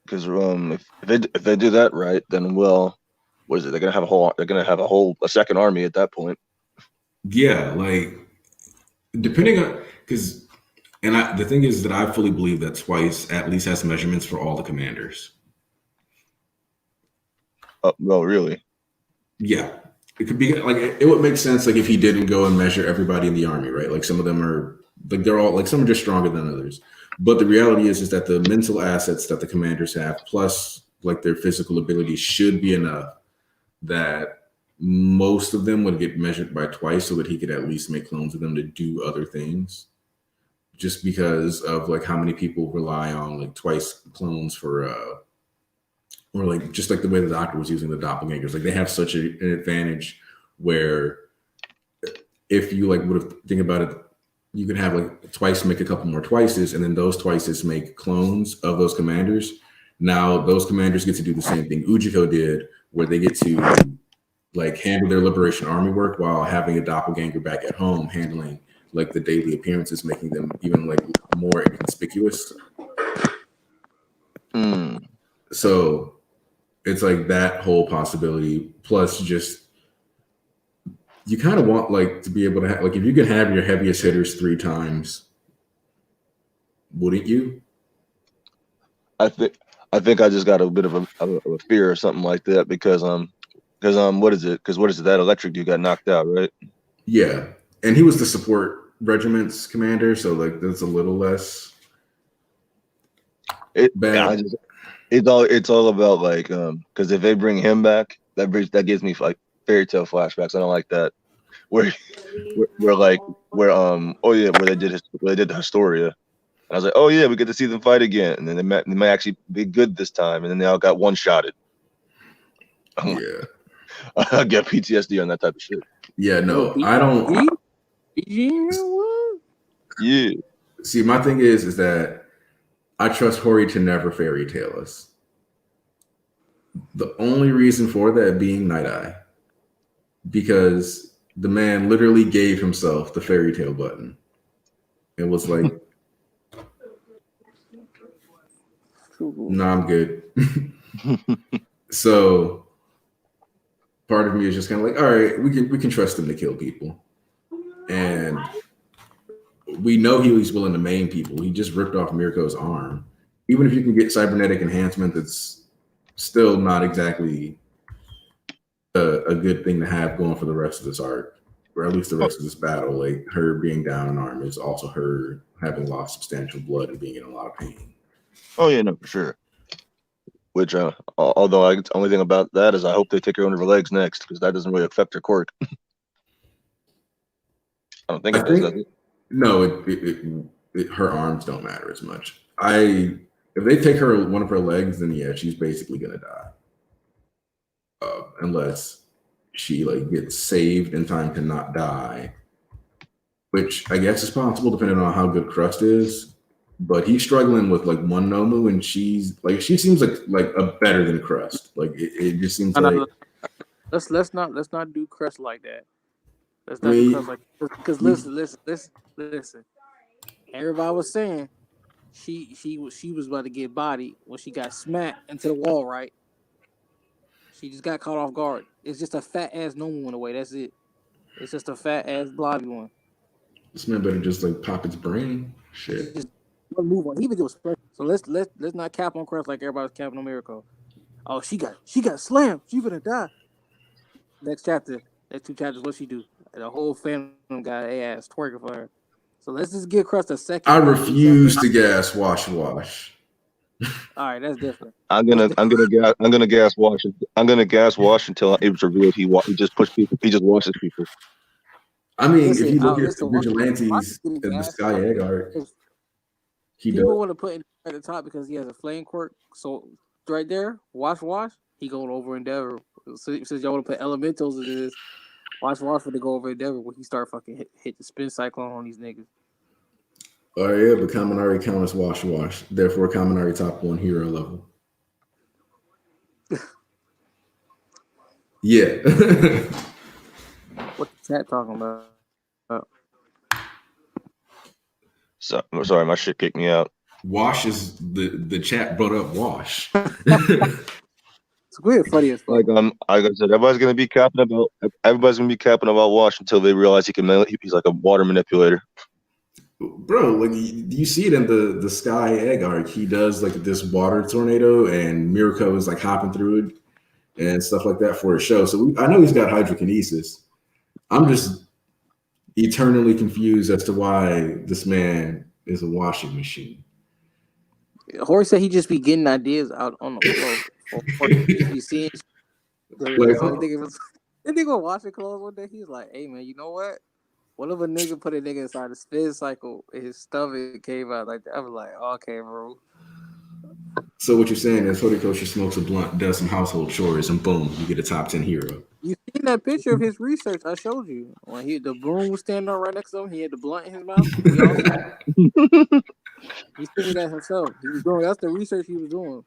Speaker 3: because if they do that right, then well, what is it? They're gonna have a second army at that point.
Speaker 1: Yeah, like depending on the thing is that I fully believe that Twice at least has measurements for all the commanders.
Speaker 3: Oh, well, really?
Speaker 1: Yeah, it could be like it would make sense like if he didn't go and measure everybody in the army, right? Like some of them are like they're all like some are just stronger than others. But the reality is that the mental assets that the commanders have, plus like their physical abilities, should be enough that most of them would get measured by Twice, so that he could at least make clones of them to do other things. Just because of like how many people rely on like Twice clones for, or like just like the way the Doctor was using the doppelgangers, like they have such an advantage where if you like would have think about it. You could have like Twice make a couple more Twices, and then those Twices make clones of those commanders. Now those commanders get to do the same thing Ujiko did, where they get to like handle their Liberation Army work while having a doppelganger back at home handling like the daily appearances, making them even like more inconspicuous. So it's like that whole possibility, plus just you kind of want like to be able to have like if you can have your heaviest hitters 3 times, wouldn't you?
Speaker 3: I think I just got a bit of a fear or something like that because what is it? Because what is it? That electric dude got knocked out, right?
Speaker 1: Yeah, and he was the support regiment's commander, so like that's a little less bad.
Speaker 3: It's all about like because if they bring him back, that gives me like fairy tale flashbacks. I don't like that. Where where they did the Historia. And I was like, oh yeah, we get to see them fight again, and then they might actually be good this time, and then they all got one shotted.
Speaker 1: Yeah.
Speaker 3: I get PTSD on that type of shit.
Speaker 1: Yeah, no, I don't.
Speaker 3: Yeah.
Speaker 1: See, my thing is that I trust Hori to never fairy tale us. The only reason for that being Night Eye, because the man literally gave himself the fairy tale button. It was like, no, I'm good. So part of me is just kind of like, all right, we can trust him to kill people, and we know he was willing to maim people. He just ripped off Mirko's arm. Even if you can get cybernetic enhancement, that's still not exactly a good thing to have going for the rest of this arc, or at least the rest of this battle. Like her being down an arm is also her having lost substantial blood and being in a lot of pain.
Speaker 3: Oh yeah, no, for sure. Which, although the only thing about that is I hope they take her under her legs next, because that doesn't really affect her quirk. I don't think it does. Does it?
Speaker 1: No, her arms don't matter as much. If they take her one of her legs, then yeah, she's basically gonna die. Unless she like gets saved in time to not die, which I guess is possible depending on how good Crust is. But he's struggling with like one Nomu, and she seems like a better than Crust. Like it just seems like
Speaker 2: let's not do Crust like that. Let's not do Crust like because listen. Everybody was saying she was about to get bodied when she got smacked into the wall, right? She just got caught off guard. It's just a fat ass Nomu in a way. That's it. It's just a fat ass blobby one.
Speaker 1: This man better just like pop its brain. Shit.
Speaker 2: Just move on. He even do a special. So let's not cap on Crest like everybody's capping on Miracle. Oh, she got slammed. She gonna die. Next chapter, next 2 chapters, what she do? The whole family got a ass twerking for her. So let's just give Crest a second.
Speaker 1: I refuse to gas wash.
Speaker 2: All right, that's different.
Speaker 3: I'm gonna gas wash. I'm gonna gas wash until it was revealed he just pushed people. He just washes people.
Speaker 1: I mean, if you look at the vigilantes in the Sky Egg arc,
Speaker 2: people want to put him at the top because he has a flame quirk. So right there, wash, he going over Endeavor. So since y'all want to put elementals in this, wash for to go over Endeavor when he start fucking hit the spin cyclone on these niggas.
Speaker 1: Oh yeah, but Kaminari counters wash. Therefore, Kaminari top 1 hero level. Yeah.
Speaker 2: What the chat talking about?
Speaker 3: So I'm sorry, my shit kicked me out.
Speaker 1: Wash is the chat brought up Wash.
Speaker 2: It's weird, funny as fuck.
Speaker 3: Like I said, everybody's gonna be capping about Wash until they realize he's like a water manipulator.
Speaker 1: Bro, like you see it in the Sky Egg arc. He does like this water tornado, and Mirko is like hopping through it and stuff like that for a show. So I know he's got hydrokinesis. I'm just eternally confused as to why this man is a washing machine.
Speaker 2: Horace said he just be getting ideas out on the floor. You see it? That nigga washing clothes one day. He's like, "Hey man, you know what? What if a nigga put a nigga inside the spin cycle and his stomach came out like that?" I was like, "Okay, bro."
Speaker 1: So what you're saying is Horikoshi smokes a blunt, does some household chores, and boom, you get a top 10 hero.
Speaker 2: You seen that picture of his research I showed you when the broom was standing up right next to him. He had the blunt in his mouth. He said that himself. He was doing. That's the research he was doing.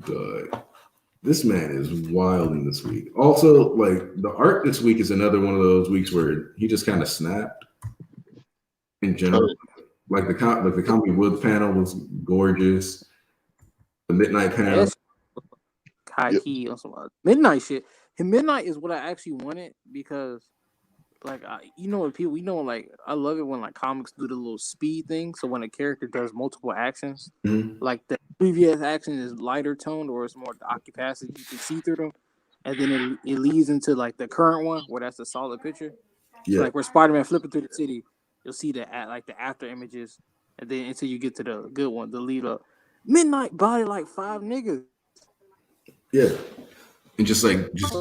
Speaker 1: But this man is wilding this week. Also, like the art this week is another one of those weeks where he just kind of snapped. In general, like the Comedy Wood panel was gorgeous. The Midnight panel,
Speaker 2: high key on some Midnight shit. And Midnight is what I actually wanted because, like, we know, like, I love it when like comics do the little speed thing. So when a character does multiple actions, like the previous action is lighter toned or it's more occupassy, you can see through them, and then it leads into like the current one where that's a solid picture. Yeah. So, like where Spider-Man flipping through the city, you'll see the after images, and then until you get to the good one, the lead up. Midnight body like 5 niggas.
Speaker 1: Yeah. and just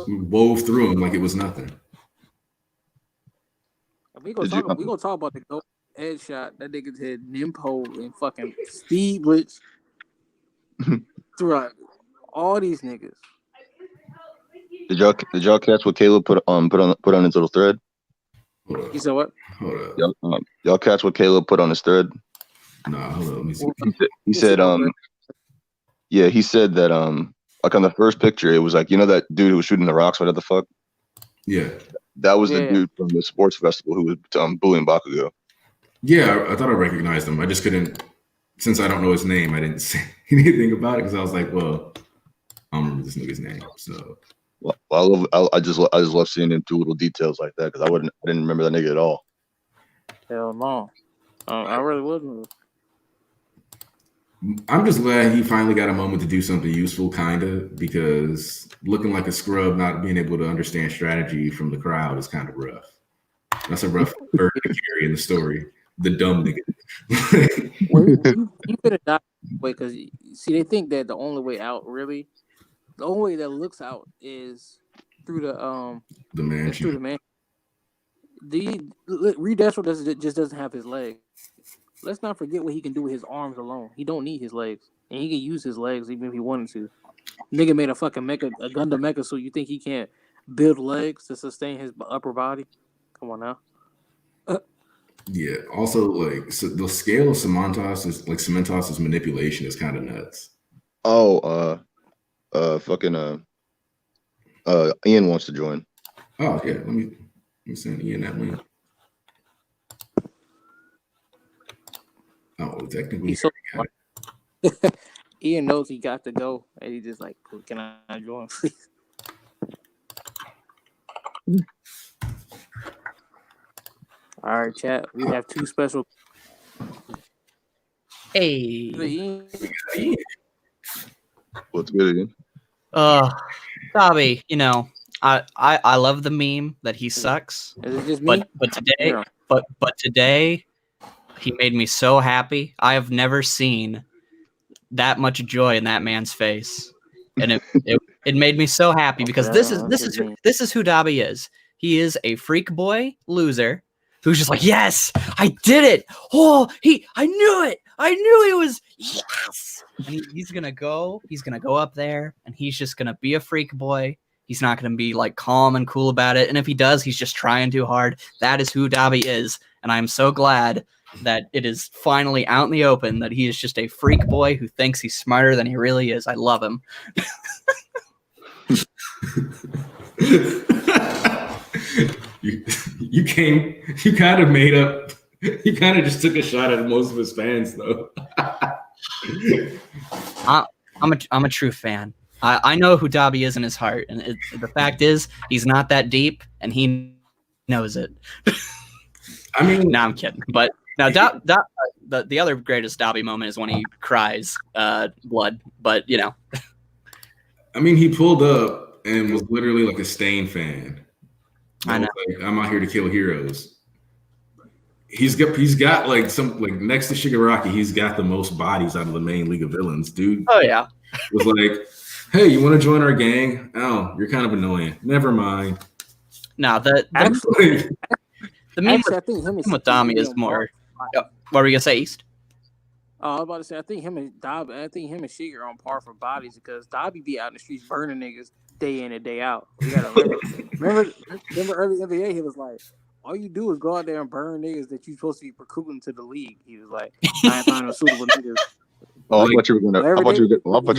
Speaker 1: wove through him like it was nothing.
Speaker 2: We gonna talk about the gold headshot. That nigga did Nimpo and fucking Speed Blitz throughout all these niggas.
Speaker 3: Did y'all catch what Caleb put on his little thread?
Speaker 2: You said what?
Speaker 1: Hold up.
Speaker 3: Y'all catch what Caleb put on his thread?
Speaker 1: Nah, hold on. Let me see.
Speaker 3: He said yeah, he said that like on the first picture it was like, you know that dude who was shooting the rocks, what the fuck?
Speaker 1: Yeah.
Speaker 3: That was the dude from the sports festival who was bullying Bakugo.
Speaker 1: Yeah, I thought I recognized him. I just couldn't, since I don't know his name, I didn't say anything about it because I was like, well, I don't remember this nigga's name. So,
Speaker 3: well, I just love seeing him do little details like that because I didn't remember that nigga at all.
Speaker 2: Hell no, I really wouldn't.
Speaker 1: I'm just glad he finally got a moment to do something useful, kinda, because looking like a scrub, not being able to understand strategy from the crowd is kind of rough. That's a rough burden to carry in the story. The dumb nigga.
Speaker 2: Well, you could have died because see, they think that the only way out, really, the only way that looks out is through the
Speaker 1: man.
Speaker 2: Through the man. Reed Dashwood just doesn't have his legs. Let's not forget what he can do with his arms alone. He don't need his legs, and he can use his legs even if he wanted to. Nigga made a fucking a Gundam mecha, so you think he can't build legs to sustain his upper body? Come on now.
Speaker 1: Yeah. Also, the scale of Cementos' manipulation is kind of nuts.
Speaker 3: Oh, fucking Ian wants to join.
Speaker 1: Oh yeah, let me send Ian that link. Oh, technically,
Speaker 2: Ian knows he got to go, and he just like, can I join, please? All right, chat. We have two special.
Speaker 4: Hey.
Speaker 3: What's good, Ian?
Speaker 4: Bobby, you know, I love the meme that he sucks.
Speaker 2: Is it just me?
Speaker 4: But today he made me so happy. I have never seen that much joy in that man's face. And it made me so happy because this is who Dobby is. He is a freak boy loser who's just like, yes, I did it. Oh, I knew it. I knew he was, yes. And he's gonna go up there and he's just gonna be a freak boy. He's not gonna be like calm and cool about it. And if he does, he's just trying too hard. That is who Dobby is. And I'm so glad that it is finally out in the open that he is just a freak boy who thinks he's smarter than he really is. I love him.
Speaker 1: You kind of just took a shot at most of his fans, though.
Speaker 4: I'm a true fan. I know who Dobby is in his heart, and the fact is he's not that deep, and he knows it.
Speaker 1: I mean,
Speaker 4: no, I'm kidding. But now, the other greatest Dobby moment is when he cries blood. But you know,
Speaker 1: I mean, he pulled up and was literally like a Stain fan.
Speaker 4: I know.
Speaker 1: Like, I'm out here to kill heroes. He's got like next to Shigaraki, he's got the most bodies out of the main League of Villains, dude.
Speaker 4: Oh yeah.
Speaker 1: Was like, hey, you want to join our gang? Oh, you're kind of annoying. Never mind.
Speaker 4: No, the meme with Dobby is more. What were you gonna say, East?
Speaker 2: I was about to say, I think him and Shiger are on par for bodies because Dobby be out in the streets burning niggas day in and day out. You gotta remember early NBA, he was like, all you do is go out there and burn niggas that you supposed to be recruiting to the league. He was like, I ain't finding suitable niggas.
Speaker 3: Oh, I thought you were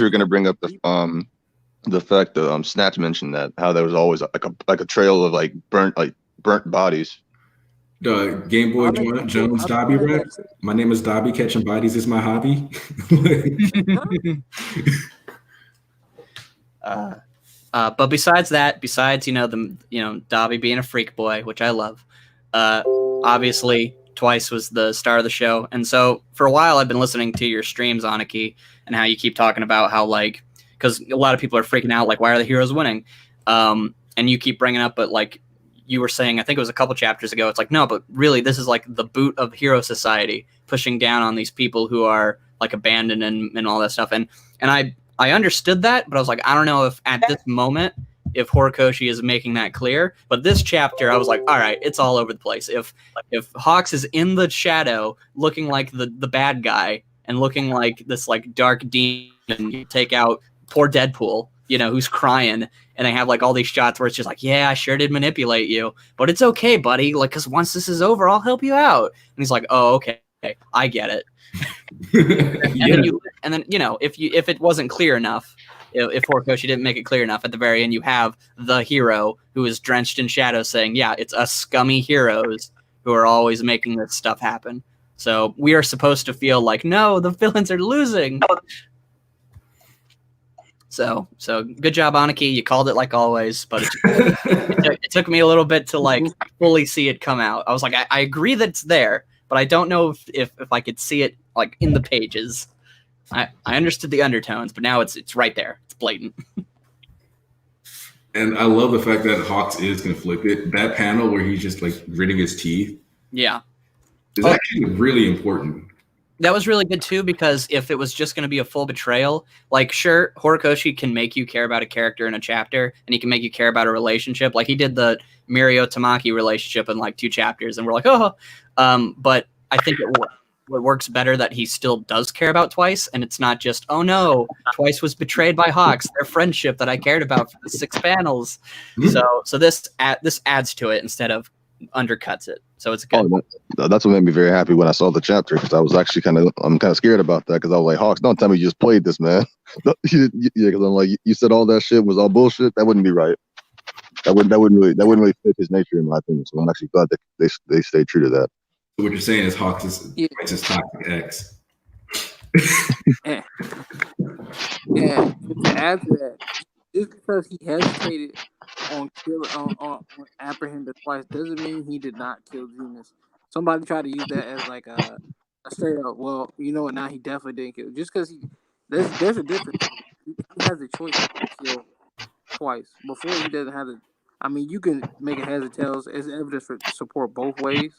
Speaker 3: gonna bring up the fact that Snatch mentioned that how there was always like a trail of like burnt bodies.
Speaker 1: The Game Boy Jones Dobby rap. My name is Dobby. Catching bodies is my hobby.
Speaker 4: But besides Dobby being a freak boy, which I love, obviously Twice was the star of the show, and so for a while I've been listening to your streams, Aniki, and how you keep talking about how because a lot of people are freaking out, like why are the heroes winning, and you keep bringing up, but like you were saying, I think it was a couple chapters ago, it's like no, but really this is like the boot of hero society pushing down on these people who are like abandoned and all that stuff, and I understood that, but I was like, I don't know if at this moment if Horikoshi is making that clear. But this chapter, I was like, all right, it's all over the place. If Hawks is in the shadow, looking like the bad guy and looking like this like dark demon, you take out poor Deadpool, you know, who's crying, and they have like all these shots where it's just like, yeah, I sure did manipulate you, but it's okay, buddy. Like, because once this is over, I'll help you out. And he's like, oh, okay, I get it. And then you know, if it wasn't clear enough, if Horikoshi didn't make it clear enough, at the very end you have the hero who is drenched in shadow saying, yeah, it's us scummy heroes who are always making this stuff happen. So we are supposed to feel like, no, the villains are losing. So good job, Aniki. You called it like always, but it took me a little bit to like fully see it come out. I was like, I agree that it's there, but I don't know if I could see it like in the pages. I understood the undertones, but now it's right there. It's blatant.
Speaker 1: And I love the fact that Hawks is conflicted. That panel where he's just like gritting his teeth.
Speaker 4: Yeah.
Speaker 1: Is actually really important.
Speaker 4: That was really good too, because if it was just going to be a full betrayal, like sure, Horikoshi can make you care about a character in a chapter, and he can make you care about a relationship. Like he did the Mirio Tamaki relationship in like 2 chapters, and we're like, oh, but I think it works better that he still does care about Twice, and it's not just, oh no, Twice was betrayed by Hawks, their friendship that I cared about for the 6 panels. So this adds to it instead of undercuts it. So it's good.
Speaker 3: That's what made me very happy when I saw the chapter, because I was actually I'm kind of scared about that, because I was like, Hawks, don't tell me you just played this, man. Yeah, because I'm like, you said all that shit was all bullshit. That wouldn't be right. That wouldn't really fit his nature, in my opinion. So I'm actually glad that they stayed true to that.
Speaker 1: So what you're saying is Hawks is toxic X.
Speaker 2: And to add to that, just because he hesitated on apprehending Twice doesn't mean he did not kill Genius. Somebody tried to use that as like a straight up, well, you know what, now he definitely didn't kill. Just because there's a difference. He has a choice to kill Twice. Before he doesn't have the. I mean, you can make a heads or tails as evidence for support both ways.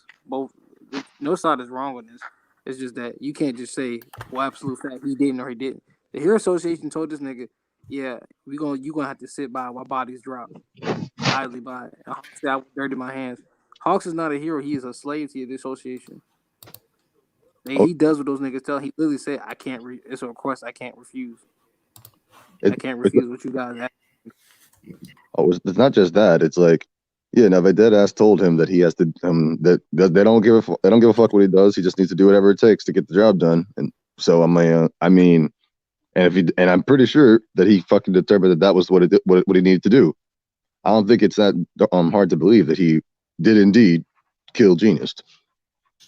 Speaker 2: No side is wrong with this. It's just that you can't just say, well, absolute fact, he didn't or he didn't. The Hero Association told this nigga, yeah, you gonna have to sit by while bodies drop. Idly by. Hawks got dirty in my hands. Hawks is not a hero. He is a slave to the association. He does what those niggas tell. He literally said, I can't. It's a request I can't refuse. I can't refuse what you guys ask.
Speaker 3: Oh, it's not just that. It's like, yeah, now they dead ass told him that he has to that they don't give a fuck what he does. He just needs to do whatever it takes to get the job done. And so I mean, and I'm pretty sure that he fucking determined that was what he needed to do. I don't think it's that hard to believe that he did indeed kill Genius.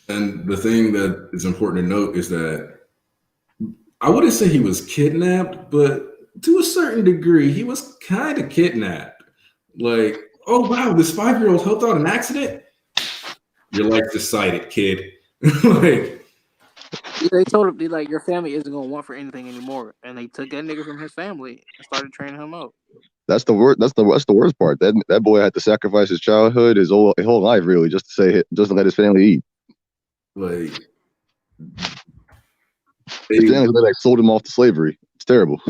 Speaker 1: And the thing that is important to note is that I wouldn't say he was kidnapped, but to a certain degree, he was kind of kidnapped. Like, oh wow, this 5-year-old helped out an accident. Your life's decided, kid. Like,
Speaker 2: they told him, like, your family isn't gonna want for anything anymore, and they took that nigga from his family and started training him up.
Speaker 3: That's the worst part. That boy had to sacrifice his childhood, his whole life, really, just to let his family eat.
Speaker 1: Like,
Speaker 3: his family like sold him off to slavery. It's terrible.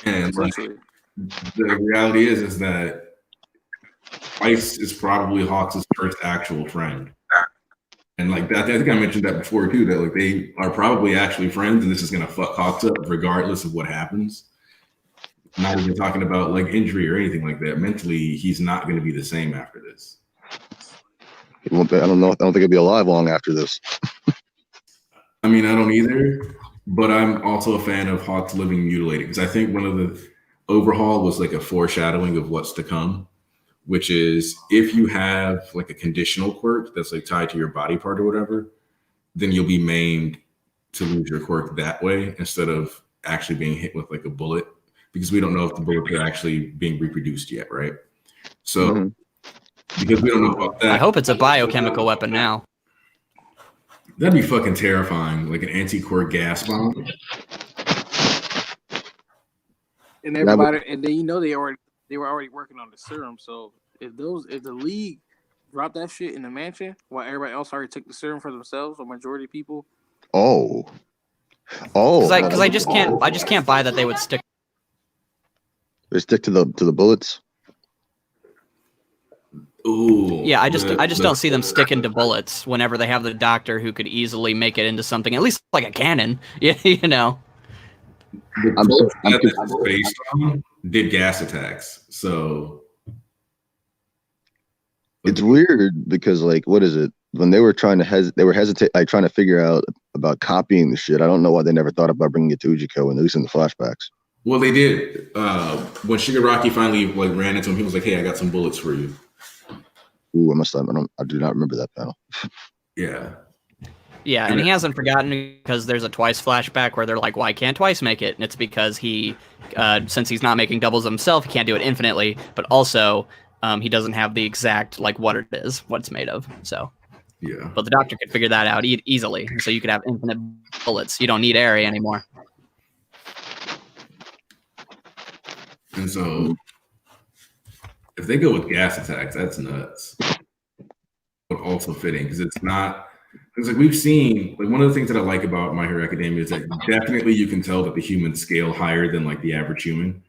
Speaker 1: And like, the reality is that Ice is probably Hawks' first actual friend. And like that, I think I mentioned that before too, that like they are probably actually friends, and this is gonna fuck Hawks up regardless of what happens. Not even talking about like injury or anything like that. Mentally, he's not gonna be the same after this.
Speaker 3: He won't be, I don't know. I don't think he'll be alive long after this.
Speaker 1: I mean, I don't either, but I'm also a fan of Hawks living mutilated, because I think one of the overhaul was like a foreshadowing of what's to come, which is if you have like a conditional quirk that's like tied to your body part or whatever, then you'll be maimed to lose your quirk that way instead of actually being hit with like a bullet, because we don't know if the bullets are actually being reproduced yet, right? So because we don't know about that.
Speaker 4: I hope it's a biochemical weapon now.
Speaker 1: That'd be fucking terrifying, like an anti-quirk gas bomb.
Speaker 2: And everybody, and then they were already working on the serum. So if the league dropped that shit in the mansion while everybody else already took the serum for themselves, or majority of people.
Speaker 3: Oh. Oh,
Speaker 4: Because I just can't buy that they would stick.
Speaker 3: they stick to the bullets.
Speaker 1: Ooh.
Speaker 4: Yeah, I just don't see them sticking to bullets whenever they have the doctor who could easily make it into something at least like a cannon. You know.
Speaker 1: The quotes that this is based on did gas attacks. So
Speaker 3: It's weird because like, what is it? When they were trying to they were hesitate, like trying to figure out about copying the shit. I don't know why they never thought about bringing it to Ujiko, at least in the flashbacks.
Speaker 1: well, they did. When Shigaraki finally like ran into him, he was like, "Hey, I got some bullets for you."
Speaker 3: Ooh, I do not remember that panel.
Speaker 1: Yeah.
Speaker 4: Yeah, and he hasn't forgotten because there's a Twice flashback where they're like, "Why can't Twice make it?" And it's because he, since he's not making doubles himself, he can't do it infinitely. But also, he doesn't have the exact like what it is, what it's made of. So,
Speaker 1: Yeah.
Speaker 4: but the doctor could figure that out easily. So you could have infinite bullets. You don't need area anymore.
Speaker 1: And so, if they go with gas attacks, that's nuts. But also fitting because it's not. It's like we've seen. Like one of the things that I like about My Hero Academia is that definitely you can tell that the humans scale higher than like the average human.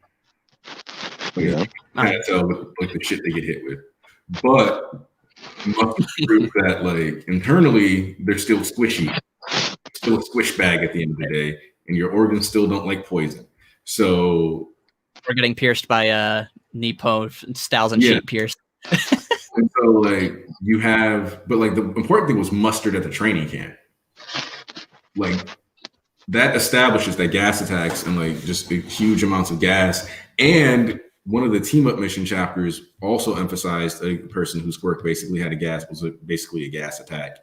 Speaker 1: Like,
Speaker 3: Yeah.
Speaker 1: you can kind of tell with like the shit they get hit with, but must prove that like internally they're still squishy, still a squish bag at the end of the day, and your organs still don't like poison. So
Speaker 4: we're getting pierced by Nepo styles and sheep pierced.
Speaker 1: And so like you have, but like the important thing was mustard at the training camp. Like that establishes that gas attacks and like just huge amounts of gas. And one of the team up mission chapters also emphasized a person whose quirk basically had basically a gas attack.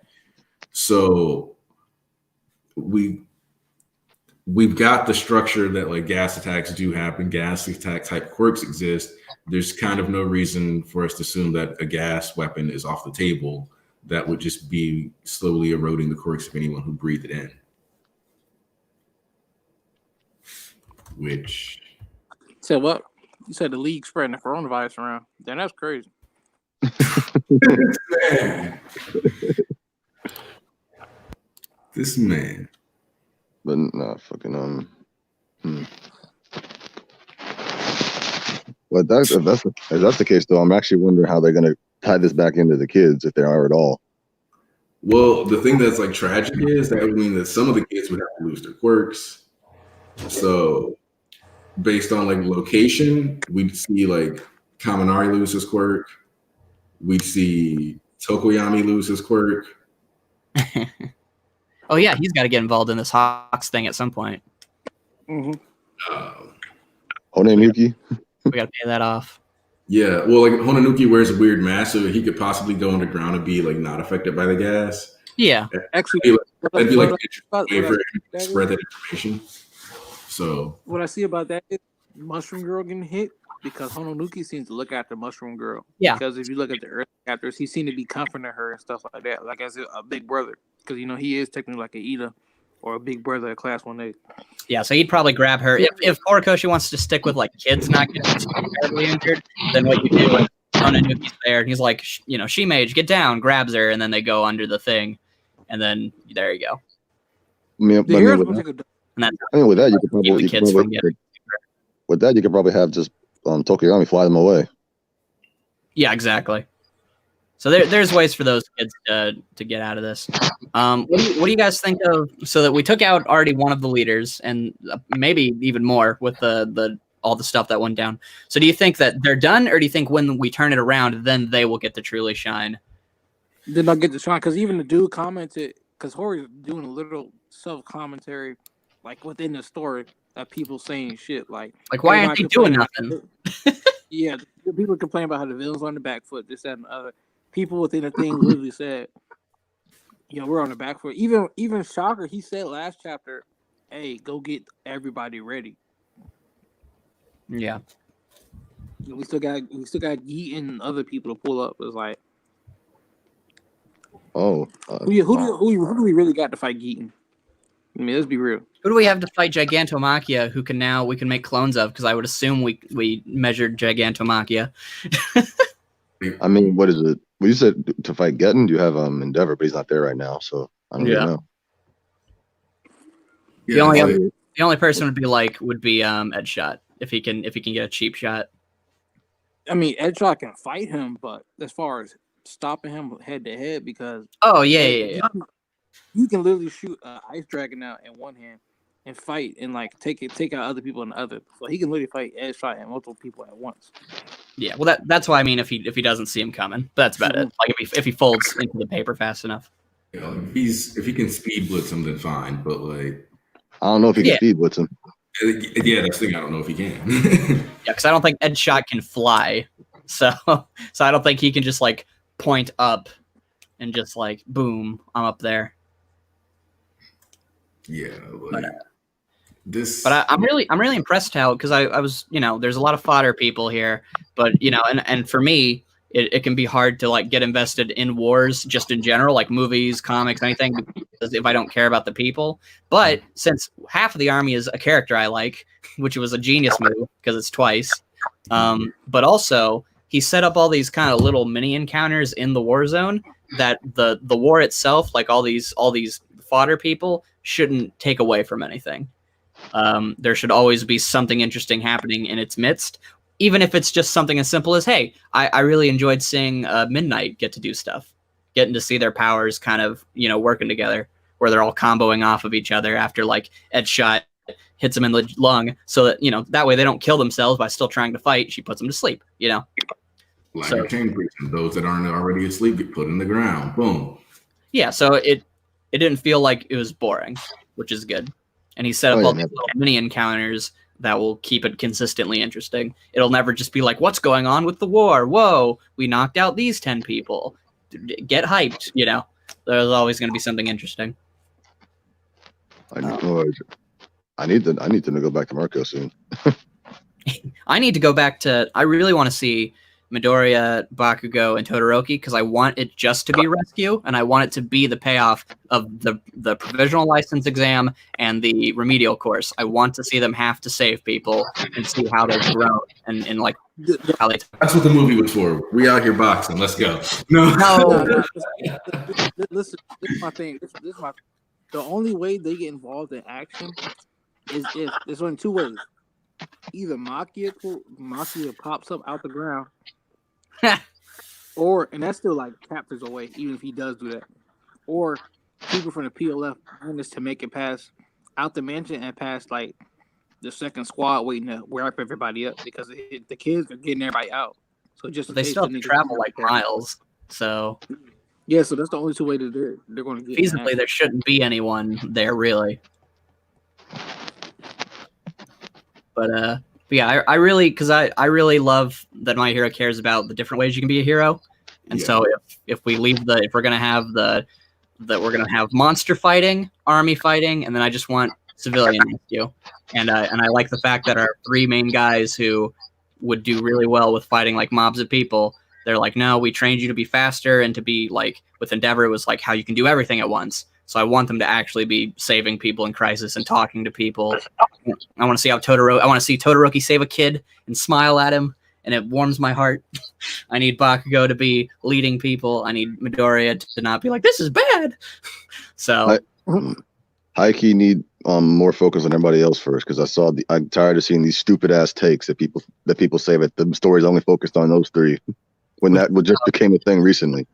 Speaker 1: So we've got the structure that like gas attacks do happen, gas attack type quirks exist. There's kind of no reason for us to assume that a gas weapon is off the table. That would just be slowly eroding the quirks of anyone who breathed it in. Which.
Speaker 2: So what? You said the league spreading the coronavirus around. Then that's crazy.
Speaker 1: This man.
Speaker 3: But nah, fucking Well, if that's the case, though, I'm actually wondering how they're gonna tie this back into the kids if they are at all.
Speaker 1: Well, the thing that's like tragic is that would mean that some of the kids would have to lose their quirks. So, based on like location, we'd see like Kaminari lose his quirk. We'd see Tokoyami lose his quirk.
Speaker 4: Oh yeah, he's got to get involved in this Hawks thing at some point.
Speaker 2: Mm-hmm.
Speaker 3: Honenuki.
Speaker 4: We got to pay that off.
Speaker 1: Yeah, well, like Honenuki wears a weird mask, so he could possibly go underground and be like not affected by the gas.
Speaker 4: Yeah,
Speaker 2: actually,
Speaker 1: that'd be like a way for him to spread that information. So
Speaker 2: what I see about that is Mushroom Girl getting hit because Hononuki seems to look after Mushroom Girl.
Speaker 4: Yeah.
Speaker 2: Because if you look at the early chapters, he seemed to be comforting her and stuff like that, like as a big brother. Because he is technically like an Ida or a big brother at Class 1A.
Speaker 4: Yeah, so he'd probably grab her. If Horikoshi wants to stick with like kids not getting too terribly injured, then what you do is Hononuki's there and he's like, she mage, get down, grabs her, and then they go under the thing, and then there you go.
Speaker 3: With that, you could probably have just Tokoyami fly them away.
Speaker 4: Yeah, exactly. So there's ways for those kids to get out of this. What do you guys think of? So that we took out already one of the leaders, and maybe even more with the all the stuff that went down. So do you think that they're done, or do you think when we turn it around, then they will get to truly shine?
Speaker 2: Then they'll get to shine because even the dude commented because Hori's doing a little self-commentary, like within the story of people saying shit like
Speaker 4: why aren't they doing nothing?
Speaker 2: Yeah, people complain about how the villains on the back foot, this, that, and the other. People within the thing literally said, we're on the back foot. Even Shocker, he said last chapter, hey, go get everybody ready.
Speaker 4: Yeah.
Speaker 2: We still got Yeet and other people to pull up. It's like,
Speaker 3: who
Speaker 2: do we really got to fight Geeton? I mean, let's be real.
Speaker 4: Who do we have to fight Gigantomachia who we can make clones of? Because I would assume we measured Gigantomachia.
Speaker 3: I mean, what is it? Well, you said to fight Getten, you have Endeavor, but he's not there right now, so I don't even know.
Speaker 4: The
Speaker 1: Yeah,
Speaker 4: only
Speaker 1: like,
Speaker 4: the only person would be Ed Shot if he can get a cheap shot.
Speaker 2: I mean, Edshot can fight him, but as far as stopping him head to head, because
Speaker 4: Oh yeah.
Speaker 2: you can literally shoot an ice dragon out in one hand and fight and like take out other people in the other. So he can literally fight Edshot and multiple people at once.
Speaker 4: Yeah, well, that's why I mean if he doesn't see him coming, that's about it. Like if he folds into the paper fast enough.
Speaker 1: if he can speed blitz him, then fine. But like,
Speaker 3: I don't know if he can speed blitz him.
Speaker 1: yeah, that's the thing. I don't know if he can.
Speaker 4: Yeah, because I don't think Ed Shot can fly, so I don't think he can just like point up and just like boom, I'm up there.
Speaker 1: Yeah,
Speaker 4: But
Speaker 1: this.
Speaker 4: But I'm really impressed how, because I was, there's a lot of fodder people here, but and for me it can be hard to like get invested in wars just in general, like movies, comics, anything, because if I don't care about the people. But since half of the army is a character I like, which was a genius move because it's twice, but also he set up all these kind of little mini encounters in the war zone that the war itself, like all these fodder people, shouldn't take away from anything. There should always be something interesting happening in its midst, even if it's just something as simple as, hey, I really enjoyed seeing Midnight get to do stuff, getting to see their powers kind of, working together, where they're all comboing off of each other after like Ed Shot hits them in the lung, so that, that way they don't kill themselves by still trying to fight. She puts them to sleep,
Speaker 1: Like so, chain preaching, those that aren't already asleep get put in the ground. Boom.
Speaker 4: Yeah, so it didn't feel like it was boring, which is good. And he set up all these little mini encounters that will keep it consistently interesting. It'll never just be like, what's going on with the war? Whoa, we knocked out these 10 people. Get hyped, There's always going to be something interesting.
Speaker 3: I need to go back to Marco soon.
Speaker 4: I need to go back to. I really want to see Midoriya, Bakugo, and Todoroki because I want it just to be rescue, and I want it to be the payoff of the provisional license exam and the remedial course. I want to see them have to save people and see how they grow and like how they.
Speaker 1: That's what the movie was for. We out here boxing. Let's go. No.
Speaker 2: Listen, this is my thing. This is my. The only way they get involved in action is if there's only two ways. Either Makia pops up out the ground. And that's still like chapters away, even if he does do that. Or people from the PLF manage to make it past out the mansion and past like the second squad waiting to wrap everybody up because the kids are getting everybody out. So just
Speaker 4: they still have to travel like miles. So
Speaker 2: yeah, so that's the only two ways that they're going to get.
Speaker 4: Feasibly, there shouldn't be anyone there really. But yeah, I really love that My Hero cares about the different ways you can be a hero, and so if we're gonna have we're gonna have monster fighting, army fighting, and then I just want civilian rescue, and I like the fact that our three main guys who would do really well with fighting like mobs of people, they're like, no, we trained you to be faster and to be like with Endeavor it was like how you can do everything at once. So I want them to actually be saving people in crisis and talking to people. I want to see I want to see Todoroki save a kid and smile at him, and it warms my heart. I need Bakugo to be leading people. I need Midoriya to not be like, this is bad. So
Speaker 3: Heike need more focus on everybody else first, because I'm tired of seeing these stupid ass takes that people say that the story's only focused on those three, when that just became a thing recently.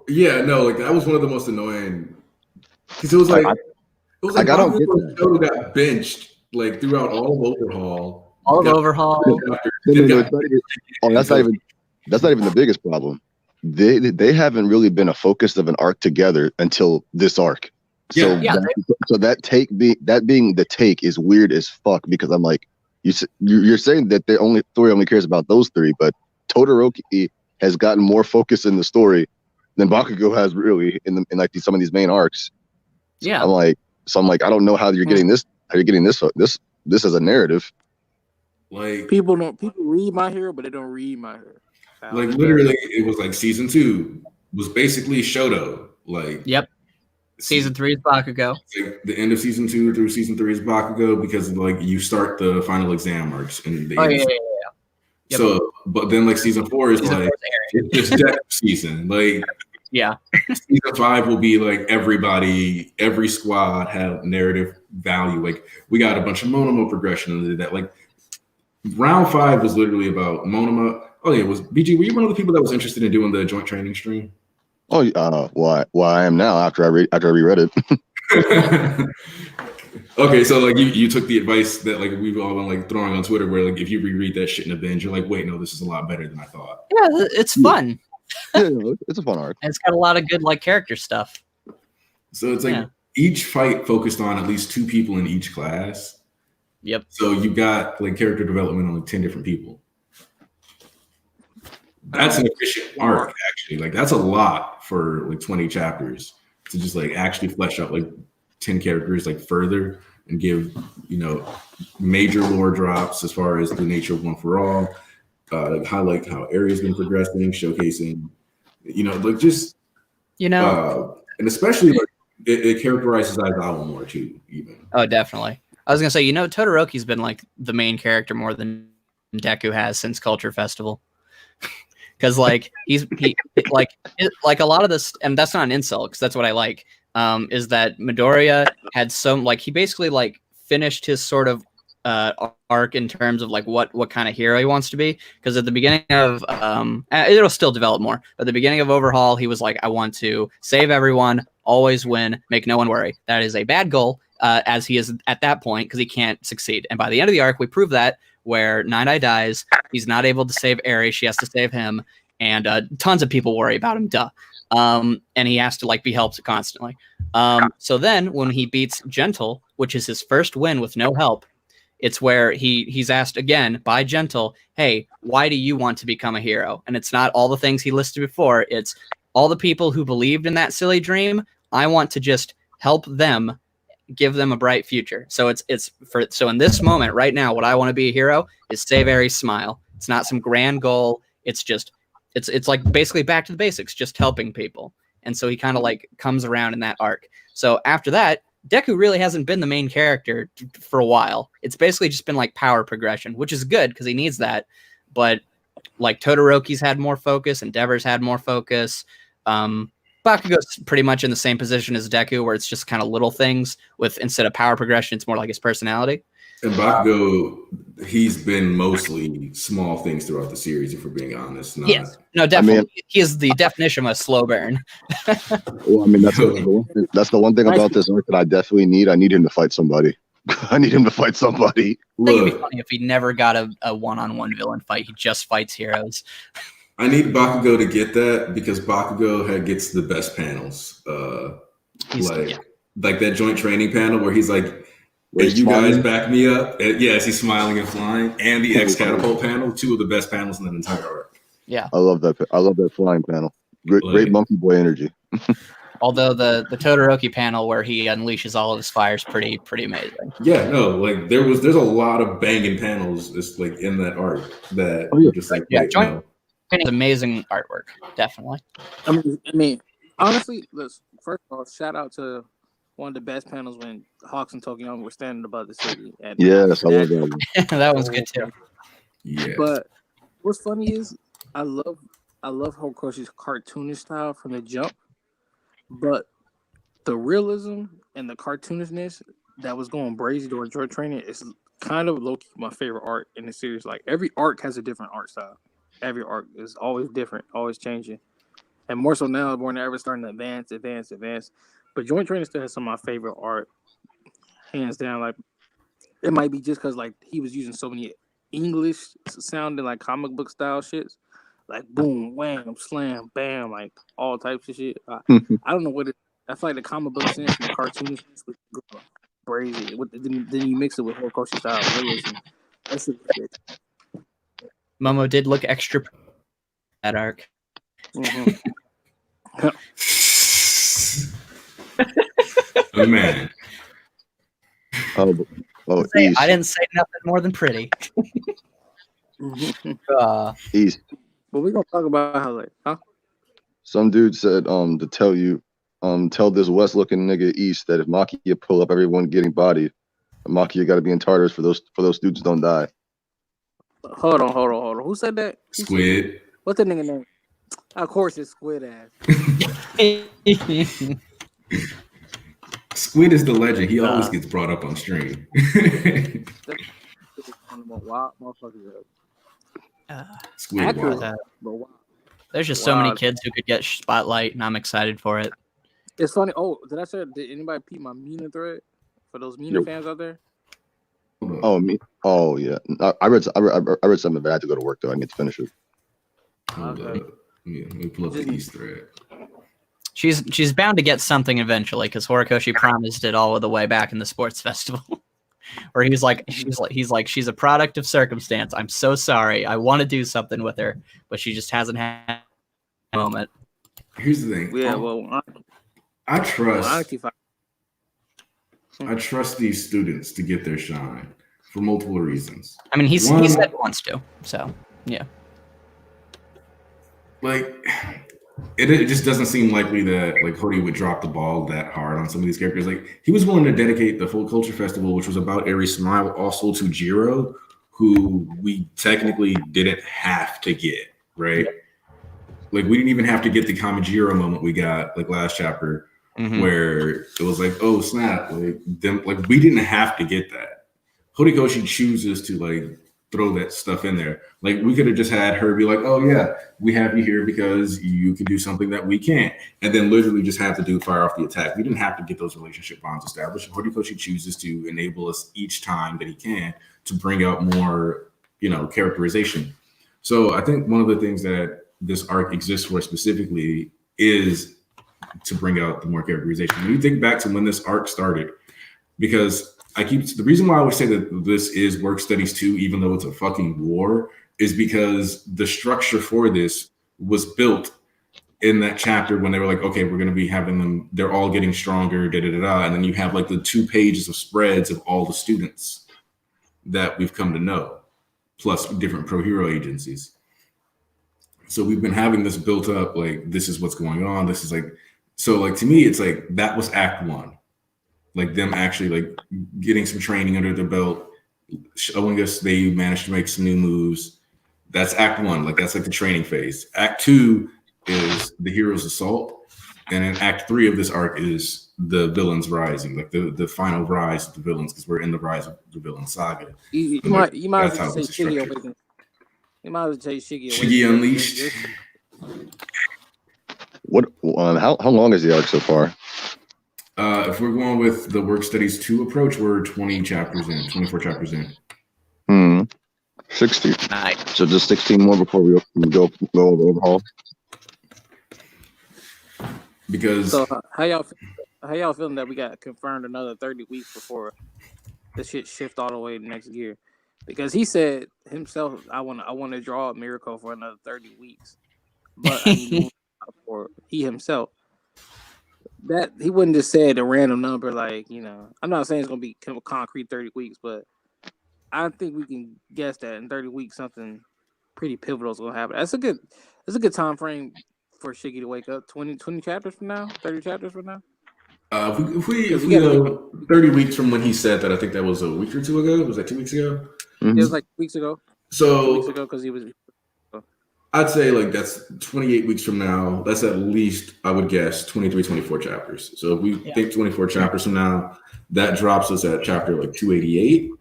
Speaker 1: Yeah, no, like that was one of the most annoying because it was like
Speaker 3: I don't get that.
Speaker 1: Show got benched like throughout all of Overhaul.
Speaker 3: That's not even the biggest problem. They haven't really been a focus of an arc together until this arc. So that being the take is weird as fuck, because I'm like, you're saying that the story only cares about those three, but Todoroki has gotten more focus in the story than Bakugo has really in like some of these main arcs.
Speaker 4: Yeah,
Speaker 3: I'm like, I don't know how you're getting this. How you're getting this as a narrative?
Speaker 1: Like
Speaker 2: people read My Hero, but they don't read My Hero.
Speaker 1: Like literally, it was like season 2 was basically Shoto. Like
Speaker 4: yep, season 3 is Bakugo.
Speaker 1: Like the end of season 2 through season 3 is Bakugo, because like you start the final exam arcs and
Speaker 4: yeah. Yep.
Speaker 1: So, but then like season 4 is like it's depth season. Like
Speaker 4: Yeah.
Speaker 1: Season 5 will be like every squad have narrative value. Like we got a bunch of Monoma progression and that. Like round 5 was literally about Monoma. Oh yeah, was BG? Were you one of the people that was interested in doing the joint training stream?
Speaker 3: Oh, well, I am now after I reread it.
Speaker 1: Okay, so like you took the advice that like we've all been like throwing on Twitter, where like if you reread that shit in a binge, you're like, wait, no, this is a lot better than I thought.
Speaker 4: Yeah, it's fun.
Speaker 3: Yeah, it's a fun arc.
Speaker 4: And it's got a lot of good like character stuff.
Speaker 1: So it's like each fight focused on at least 2 people in each class.
Speaker 4: Yep.
Speaker 1: So you got like character development on like 10 different people. That's an efficient arc, actually. Like that's a lot for like 20 chapters to just like actually flesh out like 10 characters like further and give, you know, major lore drops as far as the nature of One for All, like highlight how Area's been progressing, showcasing, you know, like just,
Speaker 4: you know,
Speaker 1: and especially like it characterizes Aizawa more too, even.
Speaker 4: Oh, definitely. I was gonna say, you know, Todoroki's been like the main character more than Deku has since Culture Festival. Because like he like a lot of this, and that's not an insult because that's what I like. Is that Midoriya had some like he basically like finished his sort of arc in terms of like what kind of hero he wants to be. Because at the beginning of it'll still develop more. But at the beginning of Overhaul, he was like, I want to save everyone, always win, make no one worry. That is a bad goal, as he is at that point because he can't succeed. And by the end of the arc, we prove that. Where Nine Eye dies, he's not able to save Eri. She has to save him, and tons of people worry about him. Duh. And he has to like be helped constantly. So then, when he beats Gentle, which is his first win with no help, it's where he's asked again by Gentle, "Hey, why do you want to become a hero?" And it's not all the things he listed before. It's all the people who believed in that silly dream. I want to just help them. Give them a bright future. So so in this moment right now, what I want to be a hero is save Aries' smile. It's not some grand goal. It's just it's like basically back to the basics, just helping people. And so he kind of like comes around in that arc. So after that, Deku really hasn't been the main character for a while. It's basically just been like power progression, which is good because he needs that. But like Todoroki's had more focus, Endeavor's had more focus. Bakugo's pretty much in the same position as Deku, where it's just kind of little things with instead of power progression, it's more like his personality.
Speaker 1: And Bakugo, he's been mostly small things throughout the series, if we're being honest.
Speaker 4: Yes, no, definitely. I mean, he is the definition of a slow burn.
Speaker 3: Well, I mean, that's the one thing about this arc that I definitely need. I need him to fight somebody. I need him to fight somebody.
Speaker 4: I think it'd be funny if he never got a one-on-one villain fight. He just fights heroes.
Speaker 1: I need Bakugo to get that because Bakugo gets the best panels. Like that joint training panel where he's like, hey, you guys back me up. And yes, he's smiling and flying. And the X catapult panel, 2 of the best panels in that entire arc.
Speaker 4: Yeah.
Speaker 3: I love that flying panel. Great monkey boy energy.
Speaker 4: Although the Todoroki panel where he unleashes all of his fire is pretty amazing.
Speaker 1: Yeah, no, like there's a lot of banging panels just like in that arc that just like
Speaker 4: It's amazing artwork, definitely.
Speaker 2: I mean, honestly, first of all, shout out to one of the best panels when Hawks and Tokyo were standing above the city.
Speaker 3: Yes, I love that one.
Speaker 4: That one's good too.
Speaker 1: Yeah.
Speaker 2: But what's funny is I love Horikoshi's cartoonish style from the jump, but the realism and the cartoonishness that was going brazy during joint training is kind of low-key my favorite art in the series. Like every arc has a different art style. Every arc is always different, always changing. And more so now, more than ever, starting to advance. But Joint Training still has some of my favorite art, hands down. Like, it might be just because, like, he was using so many English-sounding, like, comic book style shits. Like, boom, wham, slam, bam, like, all types of shit. I don't know what it is. I feel like the comic book sense and the cartoon sense was crazy. Then you mix it with Horikoshi style realism. That's it.
Speaker 4: Momo did look extra that arc.
Speaker 2: Mm-hmm.
Speaker 1: Oh, man.
Speaker 4: I didn't say nothing more than pretty.
Speaker 3: East.
Speaker 2: But we're gonna talk about how, like, huh?
Speaker 3: Some dude said to tell you tell this West looking nigga East that if Makia pull up everyone getting bodied, Makia got to be in Tartarus for those students don't die.
Speaker 2: Hold on. Who said that?
Speaker 1: Squid.
Speaker 2: What's that nigga name? Of course, it's Squid ass.
Speaker 1: Squid is the legend. He always gets brought up on stream.
Speaker 2: Wild motherfuckers.
Speaker 1: Squid
Speaker 2: Accurate,
Speaker 1: wild.
Speaker 2: but wild.
Speaker 4: There's just so many kids who could get spotlight, and I'm excited for it.
Speaker 2: It's funny. Oh, did anybody peep my Mina thread for those Mina fans out there?
Speaker 3: Oh, me. Oh, yeah. I read something, but I had to go to work though. I need to finish it.
Speaker 1: Let me pull up the East thread.
Speaker 4: She's bound to get something eventually because Horikoshi promised it all the way back in the sports festival, where he's like, she's a product of circumstance. I'm so sorry. I want to do something with her, but she just hasn't had a moment.
Speaker 1: Here's the thing.
Speaker 2: Yeah, well,
Speaker 1: I trust these students to get their shine for multiple reasons.
Speaker 4: I mean, he said he wants to, so yeah.
Speaker 1: Like, it just doesn't seem likely that like Hody would drop the ball that hard on some of these characters. Like, he was willing to dedicate the full culture festival, which was about Aries Smile, also to Jiro, who we technically didn't have to get, right? Like, we didn't even have to get the Kamijiro moment we got like last chapter, where it was like, oh snap, like we didn't have to get that. Horikoshi chooses to like throw that stuff in there. Like, we could have just had her be like, oh yeah, we have you here because you can do something that we can't, and then literally just have the dude fire off the attack. We didn't have to get those relationship bonds established. Horikoshi chooses to enable us each time that he can to bring out more, characterization. So I think one of the things that this arc exists for specifically is to bring out the more characterization. When you think back to when this arc started, because the reason why I always say that this is work studies 2, even though it's a fucking war, is because the structure for this was built in that chapter when they were like, okay, we're going to be having them, they're all getting stronger, and then you have like the 2 pages of spreads of all the students that we've come to know, plus different pro hero agencies. So we've been having this built up, like, this is what's going on. This is like, so like, to me, it's like, that was act 1. Like, them actually like getting some training under their belt, showing us they managed to make some new moves. That's act 1. Like, that's like the training phase. Act 2 is the hero's assault. And then act 3 of this arc is the villains rising, like the final rise of the villains, because we're in the rise of the villain saga.
Speaker 2: You might as well say Shiggy Awakening. You might as well say
Speaker 1: Shiggy Unleashed.
Speaker 3: What? How long is the arc so far?
Speaker 1: If we're going with the work studies 2 approach, we're 24 chapters in.
Speaker 3: 60.
Speaker 4: Nice.
Speaker 3: So just 16 more before we go over overhaul.
Speaker 1: Because
Speaker 2: so how y'all feeling that we got confirmed another 30 weeks before the shit shift all the way to next year? Because he said himself, I want to draw a miracle for another 30 weeks, but I need to for he himself. That he wouldn't just say a random number, like, I'm not saying it's gonna be kind of a concrete 30 weeks, but I think we can guess that in 30 weeks something pretty pivotal is gonna happen. That's a good time frame for Shiggy to wake up. 20 chapters from now, 30 chapters from now.
Speaker 1: If we go 30 weeks from when he said that, I think that was a week or 2 ago. Was that 2 weeks ago?
Speaker 2: It was like weeks ago.
Speaker 1: So
Speaker 2: 2 weeks ago, because he was.
Speaker 1: I'd say like that's 28 weeks from now. That's at least, I would guess, 23, 24 chapters. So if we think 24 chapters from now, that drops us at chapter like 288.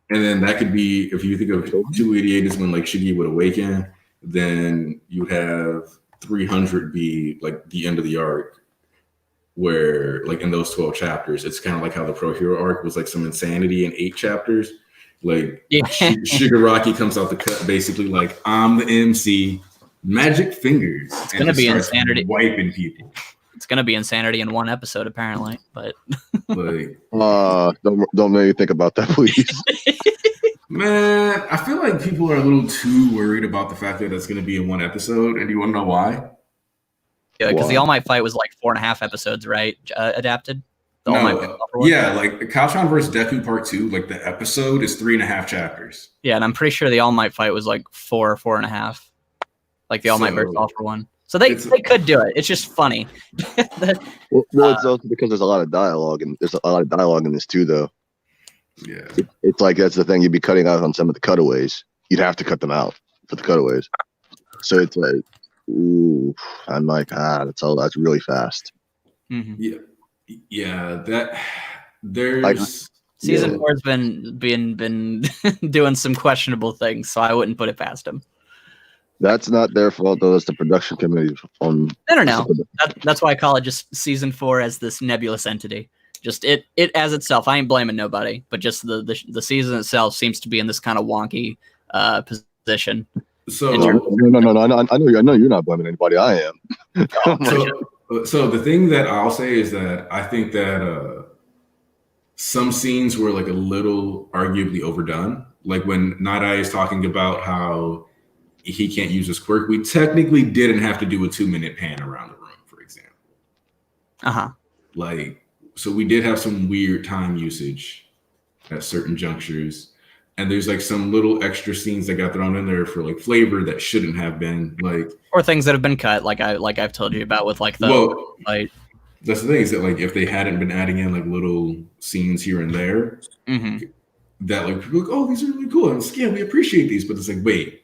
Speaker 1: And then that could be, if you think of 288 is when like Shiggy would awaken, then you would have 300 be like the end of the arc, where like in those 12 chapters, it's kind of like how the Pro Hero arc was like some insanity in 8 chapters. Like, Shigaraki comes out the cut basically like, I'm the MC, magic fingers.
Speaker 4: It's gonna be insanity,
Speaker 1: wiping people.
Speaker 4: It's gonna be insanity in 1 episode apparently, but
Speaker 1: like,
Speaker 3: don't make me think about that, please.
Speaker 1: Man, I feel like people are a little too worried about the fact that it's gonna be in 1 episode, and do you want to know why?
Speaker 4: Yeah, because the All Might fight was like 4.5 episodes, right? Adapted.
Speaker 1: Like Kaochan vs. Deku Part 2, like the episode is 3.5 chapters.
Speaker 4: Yeah, and I'm pretty sure the All Might fight was like 4 or 4.5. Like the All Might versus All for One. So they could do it. It's just funny.
Speaker 3: well, it's also because there's a lot of dialogue, and there's a lot of dialogue in this too, though.
Speaker 1: Yeah,
Speaker 3: it's like that's the thing. You'd be cutting out on some of the cutaways. You'd have to cut them out for the cutaways. So it's like ooh, I'm like, that's really fast.
Speaker 4: Mm-hmm.
Speaker 1: Yeah. That
Speaker 3: Like,
Speaker 1: there's
Speaker 4: Season
Speaker 3: yeah.
Speaker 4: 4's been doing some questionable things, so I wouldn't put it past him.
Speaker 3: That's not their fault though. That's the production committee on.
Speaker 4: No. That's why I call it just season 4 as this nebulous entity. Just it as itself. I ain't blaming nobody, but just the season itself seems to be in this kind of wonky position.
Speaker 1: so
Speaker 3: No. I know you're not blaming anybody. I am.
Speaker 1: so the thing that I'll say is that I think that some scenes were like a little arguably overdone. Like when Night Eye is talking about how he can't use his quirk, we technically didn't have to do a 2-minute pan around the room, for example. Like, so we did have some weird time usage at certain junctures. And there's like some little extra scenes that got thrown in there for like flavor that shouldn't have been, like,
Speaker 4: or things that have been cut, like I've told you about with like the like.
Speaker 1: That's the thing is that like if they hadn't been adding in like little scenes here and there, that like people like, oh, these are really cool, and yeah, we appreciate these, but it's like, wait,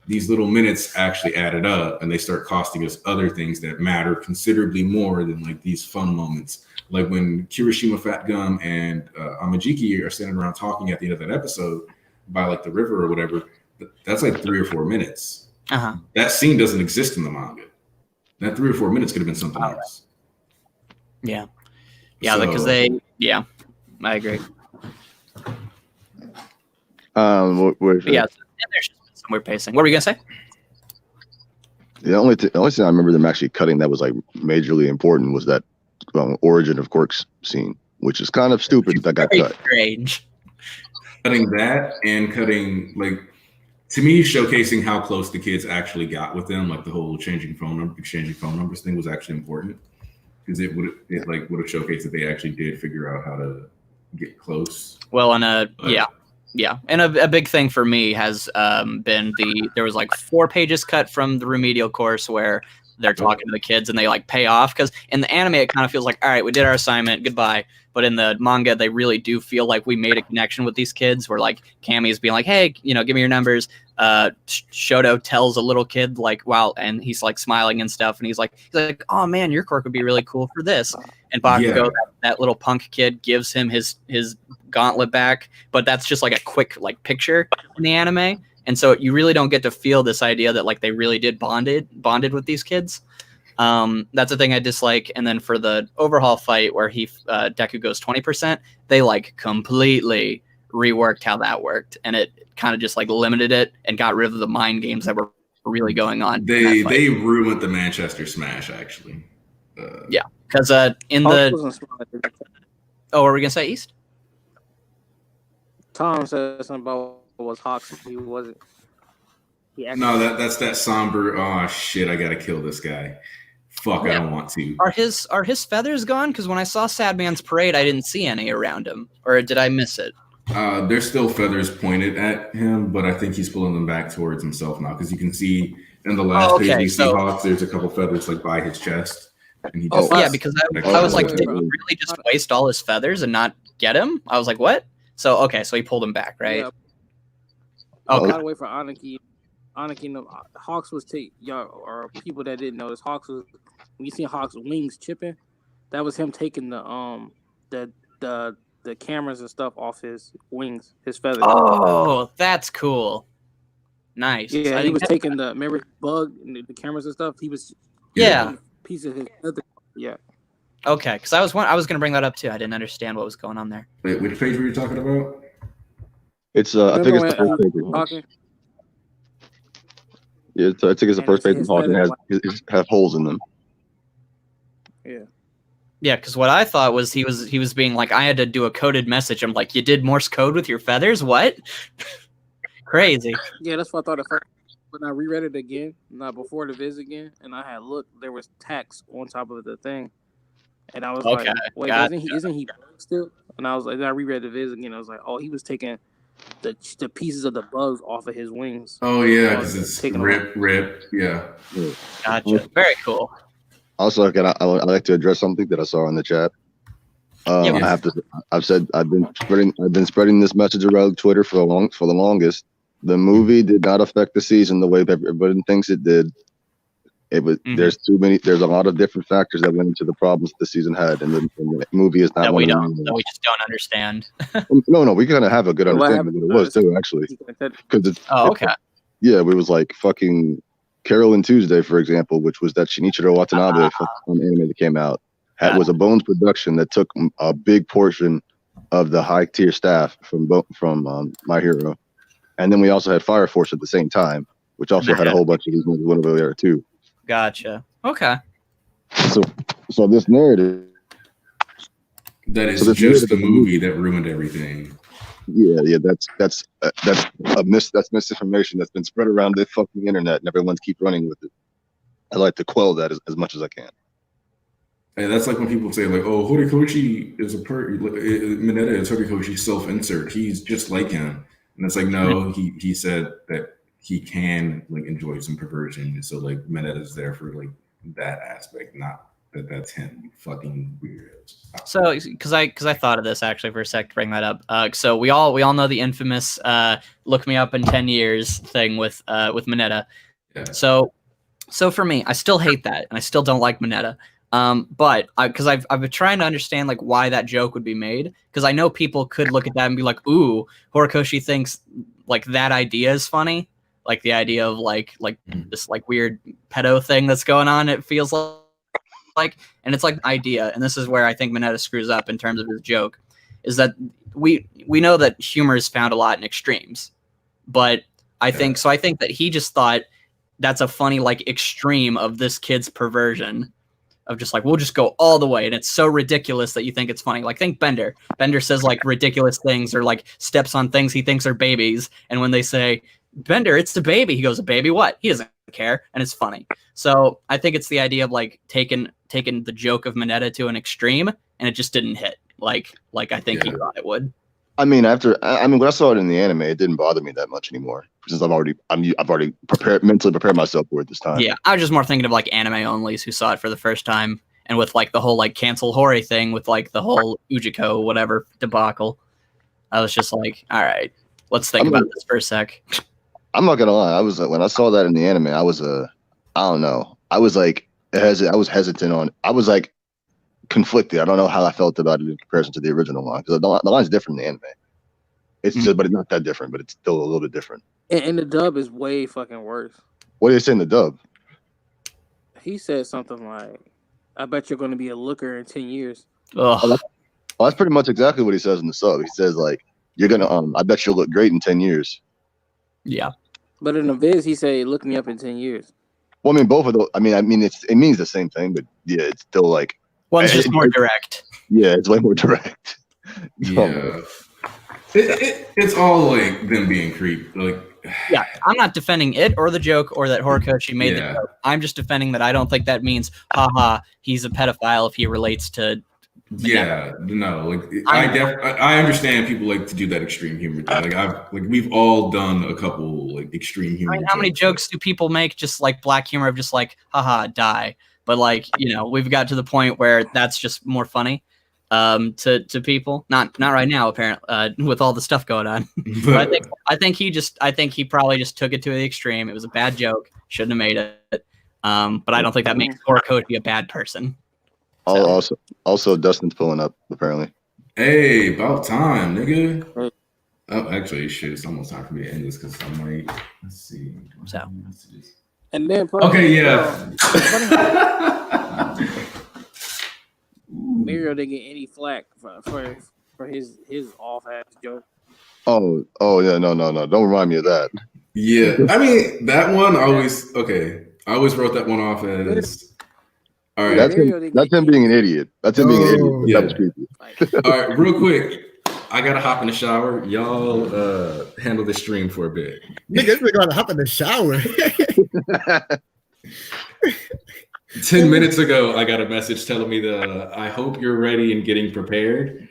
Speaker 1: these little minutes actually added up, and they start costing us other things that matter considerably more than like these fun moments. Like when Kirishima Fat Gum and Amajiki are standing around talking at the end of that episode by like the river or whatever, that's like 3 or 4 minutes. That scene doesn't exist in the manga. That 3 or 4 minutes could have been something else.
Speaker 4: Yeah,
Speaker 1: So,
Speaker 4: because I agree.
Speaker 3: There's
Speaker 4: just some weird pacing. What were you gonna say?
Speaker 3: the only thing I remember them actually cutting that was like majorly important was that origin of quirks scene, which is kind of stupid that got cut.
Speaker 4: Strange.
Speaker 1: Cutting that and cutting, like, to me, showcasing how close the kids actually got with them, like the whole exchanging phone numbers thing was actually important. Because it would have showcased that they actually did figure out how to get close.
Speaker 4: Well, and and a big thing for me has been there was like 4 pages cut from the remedial course where they're talking to the kids and they like pay off, because in the anime it kind of feels like, all right, we did our assignment, goodbye. But in the manga they really do feel like we made a connection with these kids, where like Cammy's being like, hey, give me your numbers. Shoto tells a little kid like, wow, and he's like smiling and stuff, and he's like, oh man, your quirk would be really cool for this. And Bakugo, that little punk kid, gives him his gauntlet back, but that's just like a quick like picture in the anime, and so you really don't get to feel this idea that like they really did bonded with these kids. That's the thing I dislike. And then for the overhaul fight where Deku goes 20%, they like completely reworked how that worked, and it kind of just like limited it and got rid of the mind games that were really going on.
Speaker 1: They ruined the Manchester Smash, actually.
Speaker 4: Because in the what were we gonna say, East?
Speaker 2: Tom said something about was Hawks. He wasn't.
Speaker 1: No, that's that somber. Oh shit! I gotta kill this guy. Fuck! Yeah. I don't want to.
Speaker 4: Are his feathers gone? Because when I saw Sad Man's Parade, I didn't see any around him, or did I miss it?
Speaker 1: There's still feathers pointed at him, but I think he's pulling them back towards himself now, because you can see in the last page we see Hawks. There's a couple feathers like by his chest, and he just
Speaker 4: because I was like, did he really just waste all his feathers and not get him? I was like, what? So he pulled him back, right?
Speaker 2: Yeah. Okay. Got away from Aniki. Hawks was or people that didn't notice, Hawks was, when you see Hawks' wings chipping, that was him taking the cameras and stuff off his wings, his feathers.
Speaker 4: Oh, that's cool. Nice.
Speaker 2: Yeah, he was taking remember bug and the cameras and stuff. He was piece of his feather. Yeah.
Speaker 4: Okay, because I was going to bring that up too. I didn't understand what was going on there.
Speaker 1: Wait, which page were you talking about?
Speaker 3: It's I think it's the first page. Yeah, I think it's the first page. It have holes in them.
Speaker 2: Yeah.
Speaker 4: Yeah, because what I thought was he was being like, I had to do a coded message. I'm like, you did Morse code with your feathers? What? Crazy.
Speaker 2: Yeah, that's what I thought at first. When I reread it again, not before the visit again, and I had looked, there was text on top of the thing. And I was like, wait, isn't he still? And I was like, then I reread the viz again. I was like, oh, he was taking the pieces of the bugs off of his wings.
Speaker 1: Oh yeah, because it's rip. Yeah.
Speaker 4: Gotcha. Very cool.
Speaker 3: Also, I like to address something that I saw in the chat. I've been spreading this message around Twitter for the longest. The movie did not affect the season the way everybody thinks it did. It was
Speaker 4: Mhm.
Speaker 3: There's a lot of different factors that went into the problems the season had, and the movie is not
Speaker 4: that
Speaker 3: one
Speaker 4: we
Speaker 3: of
Speaker 4: don't
Speaker 3: them.
Speaker 4: that we just don't understand.
Speaker 3: No, we kind of have a good
Speaker 2: What
Speaker 3: understanding of
Speaker 2: happened?
Speaker 3: what it was too, actually, because
Speaker 4: Oh, okay.
Speaker 3: yeah, it was like fucking Carol and Tuesday, for example, which was that Shinichiro Watanabe anime that came out. Was a Bones production that took a big portion of the high tier staff from My Hero, and then we also had Fire Force at the same time, which also had a whole bunch of these movies went over there too.
Speaker 4: Gotcha. Okay.
Speaker 3: So this narrative
Speaker 1: that is just the movie that ruined everything.
Speaker 3: Yeah, that's misinformation that's been spread around the fucking internet, and everyone's keep running with it. I like to quell that as much as I can.
Speaker 1: And that's like when people say, like, "Oh, Horikoshi is Mineta is Horikoshi's self-insert. He's just like him." And it's like, no, he said that he can like enjoy some perversion, so like Mineta's there for like that aspect, not that's him. You fucking weirdos.
Speaker 4: So, because I thought of this actually for a sec to bring that up. So we all know the infamous "look me up in 10 years" thing with Mineta.
Speaker 1: Yeah.
Speaker 4: So for me, I still hate that, and I still don't like Mineta. But because I've been trying to understand like why that joke would be made, because I know people could look at that and be like, "Ooh, Horikoshi thinks like that idea is funny, like the idea of like this like weird pedo thing that's going on." It feels like, and it's like an idea, and this is where I think Mineta screws up in terms of his joke, is that we know that humor is found a lot in extremes, but I think that he just thought that's a funny like extreme of this kid's perversion. Of just like, we'll just go all the way, and it's so ridiculous that you think it's funny. Like, think Bender. Bender says like ridiculous things or like steps on things he thinks are babies, and when they say, "Bender, it's the baby," he goes, "A baby what?" He doesn't care, and it's funny. So I think it's the idea of like taking the joke of Mineta to an extreme, and it just didn't hit like I think he thought it would.
Speaker 3: I mean, when I saw it in the anime, it didn't bother me that much anymore since I've already mentally prepared myself for it this time.
Speaker 4: Yeah, I was just more thinking of like anime onlys who saw it for the first time, and with like the whole like cancel Hori thing with like the whole Ujiko whatever debacle. I was just like, all right, let's think about this for a sec.
Speaker 3: I'm not gonna lie, I was when I saw that in the anime, I don't know, I was like hesitant on. I was like conflicted. I don't know how I felt about it in comparison to the original line, because the line's different in the anime. It's just, but it's not that different, but it's still a little bit different.
Speaker 2: And the dub is way fucking worse.
Speaker 3: What did he say in the dub?
Speaker 2: He said something like, "I bet you're going to be a looker in 10 years."
Speaker 4: Ugh.
Speaker 3: That's pretty much exactly what he says in the sub. He says like, "You're gonna I bet you'll look great in 10 years."
Speaker 4: Yeah.
Speaker 2: But in the viz, he said, "Look me up in 10 years."
Speaker 3: Well, I mean, both of those. I mean, it means the same thing, but yeah, it's still like
Speaker 4: one's just more direct.
Speaker 3: Yeah, it's way more direct.
Speaker 1: Yeah. It's all like them being creep. Like,
Speaker 4: yeah, I'm not defending it or the joke or that Horikoshi made the joke. I'm just defending that I don't think that means, haha, he's a pedophile if he relates to.
Speaker 1: Yeah, no, like I understand people like to do that extreme humor thing. Like we've all done a couple like extreme humor.
Speaker 4: I mean, how many jokes do people make just like black humor of just like, haha, die? But like, we've got to the point where that's just more funny. To people, not right now apparently, with all the stuff going on. But I think he probably just took it to the extreme. It was a bad joke, shouldn't have made it. But I don't think that makes Horikoshi a bad person. So.
Speaker 3: Also Dustin's pulling up apparently.
Speaker 1: Hey, about time, nigga. Oh, actually, shit, it's almost time for me to end this because I'm like, let's see.
Speaker 4: So.
Speaker 2: And then
Speaker 1: okay, yeah.
Speaker 2: Mario didn't get any flack for his off ass joke.
Speaker 3: Oh yeah, no, don't remind me of that.
Speaker 1: Yeah, I mean that one I always wrote that one off as all right.
Speaker 3: That's him being an idiot. That's him being an idiot.
Speaker 1: Yeah.
Speaker 3: That was creepy.
Speaker 1: All right, real quick, I gotta hop in the shower. Y'all handle this stream for a bit.
Speaker 5: Nigga, we gotta hop in the shower.
Speaker 1: 10 minutes ago, I got a message telling me I hope you're ready and getting prepared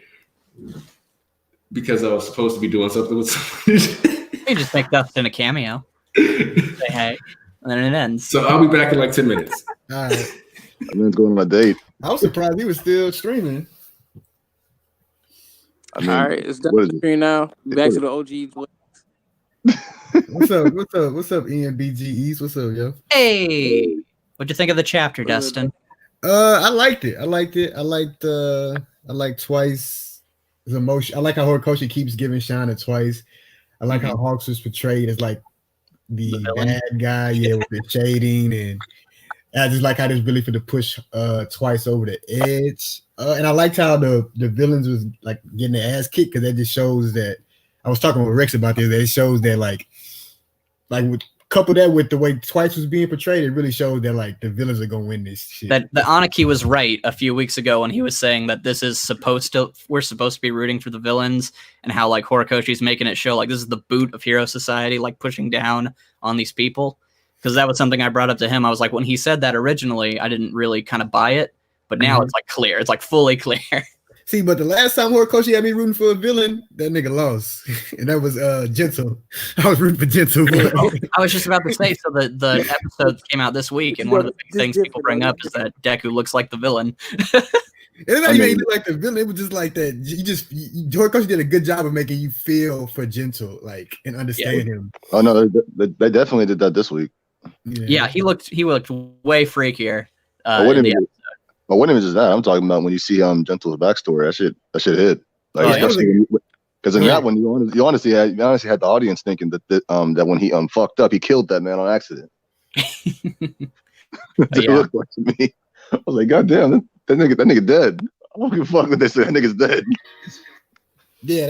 Speaker 1: because I was supposed to be doing something with somebody.
Speaker 4: You just make Dustin a cameo. Say hey, and then it ends.
Speaker 1: So I'll be back in like 10 minutes.
Speaker 5: All right.
Speaker 3: I'm going on a date.
Speaker 5: I was surprised he was still streaming.
Speaker 2: All right, it's done the screen now. Back to the OGs.
Speaker 5: What's up, ENBG East? What's up, yo?
Speaker 4: Hey. What'd you think of the chapter, Destin?
Speaker 5: I liked it. I liked Twice. His emotion. I like how Horikoshi keeps giving shine to Twice. I like how Hawks was portrayed as like the bad guy, with the shading, and I just like how this really for to push Twice over the edge. And I liked how the villains was like getting their ass kicked, because that just shows that I was talking with Rex about this. That it shows that like with couple that with the way Twice was being portrayed, it really shows that like the villains are gonna win this shit.
Speaker 4: That the Aniki was right a few weeks ago when he was saying that we're supposed to be rooting for the villains, and how like Horikoshi's making it show like this is the boot of Hero Society, like pushing down on these people. Because that was something I brought up to him. I was like, when he said that originally, I didn't really kind of buy it, but now it's like clear. It's like fully clear.
Speaker 5: See, but the last time Horikoshi had me rooting for a villain, that nigga lost, and that was Gentle. I was rooting for Gentle.
Speaker 4: I was just about to say, so the episode came out this week, and one of the big things people bring up is that Deku looks like the villain.
Speaker 5: It's not even like the villain. It was just like that. Horikoshi did a good job of making you feel for Gentle, like, and understand him.
Speaker 3: Oh no, they definitely did that this week.
Speaker 4: Yeah, he looked way freakier.
Speaker 3: But what even is that? I'm talking about when you see Gentle's backstory. That shit hit. Like, because in that one, you honestly had the audience thinking that when he fucked up, he killed that man on accident. It looked like to me. I was like, God damn, that nigga dead. I don't give a fuck what they say. That nigga's dead.
Speaker 5: Yeah,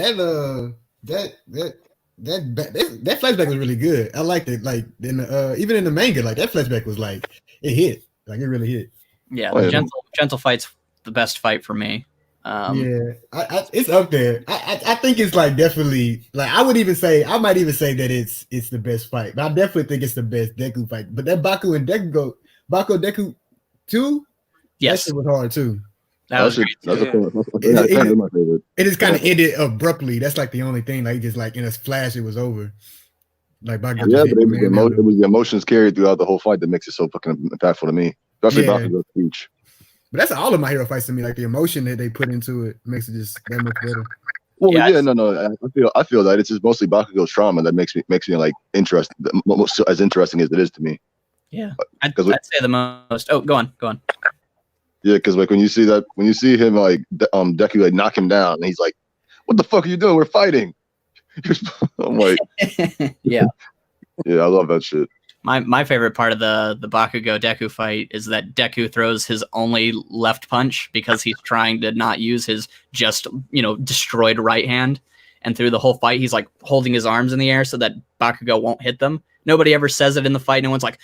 Speaker 5: that flashback was really good. I liked it. Like even in the manga, like that flashback was like it hit. Like it really hit.
Speaker 4: Yeah, gentle fight's the best fight for me.
Speaker 5: It's up there. I think it's like definitely like I might even say that it's the best fight. But I definitely think it's the best Deku fight. But that Baku Deku 2,
Speaker 4: yes,
Speaker 5: that shit was hard too.
Speaker 4: That was great.
Speaker 3: That's my favorite.
Speaker 5: It just kind of ended abruptly. That's like the only thing. Like just like in a flash, it was over. Like
Speaker 3: but it was the emotions carried throughout the whole fight that makes it so fucking impactful to me. Especially Bakugo's speech.
Speaker 5: But that's all of my hero fights to me. Like the emotion that they put into it makes it just that much better.
Speaker 3: Well, no. I feel that it's just mostly Bakugo's trauma that makes me like interested, as interesting as it is to me.
Speaker 4: Yeah, I'd say the most. Oh, go on.
Speaker 3: Yeah, because like when you see him like Deku like knock him down, and he's like, "What the fuck are you doing? We're fighting." I'm like,
Speaker 4: yeah,
Speaker 3: I love that shit.
Speaker 4: My favorite part of the Bakugo Deku fight is that Deku throws his only left punch because he's trying to not use his just destroyed right hand, and through the whole fight he's like holding his arms in the air so that Bakugo won't hit them. Nobody ever says it in the fight. No one's like,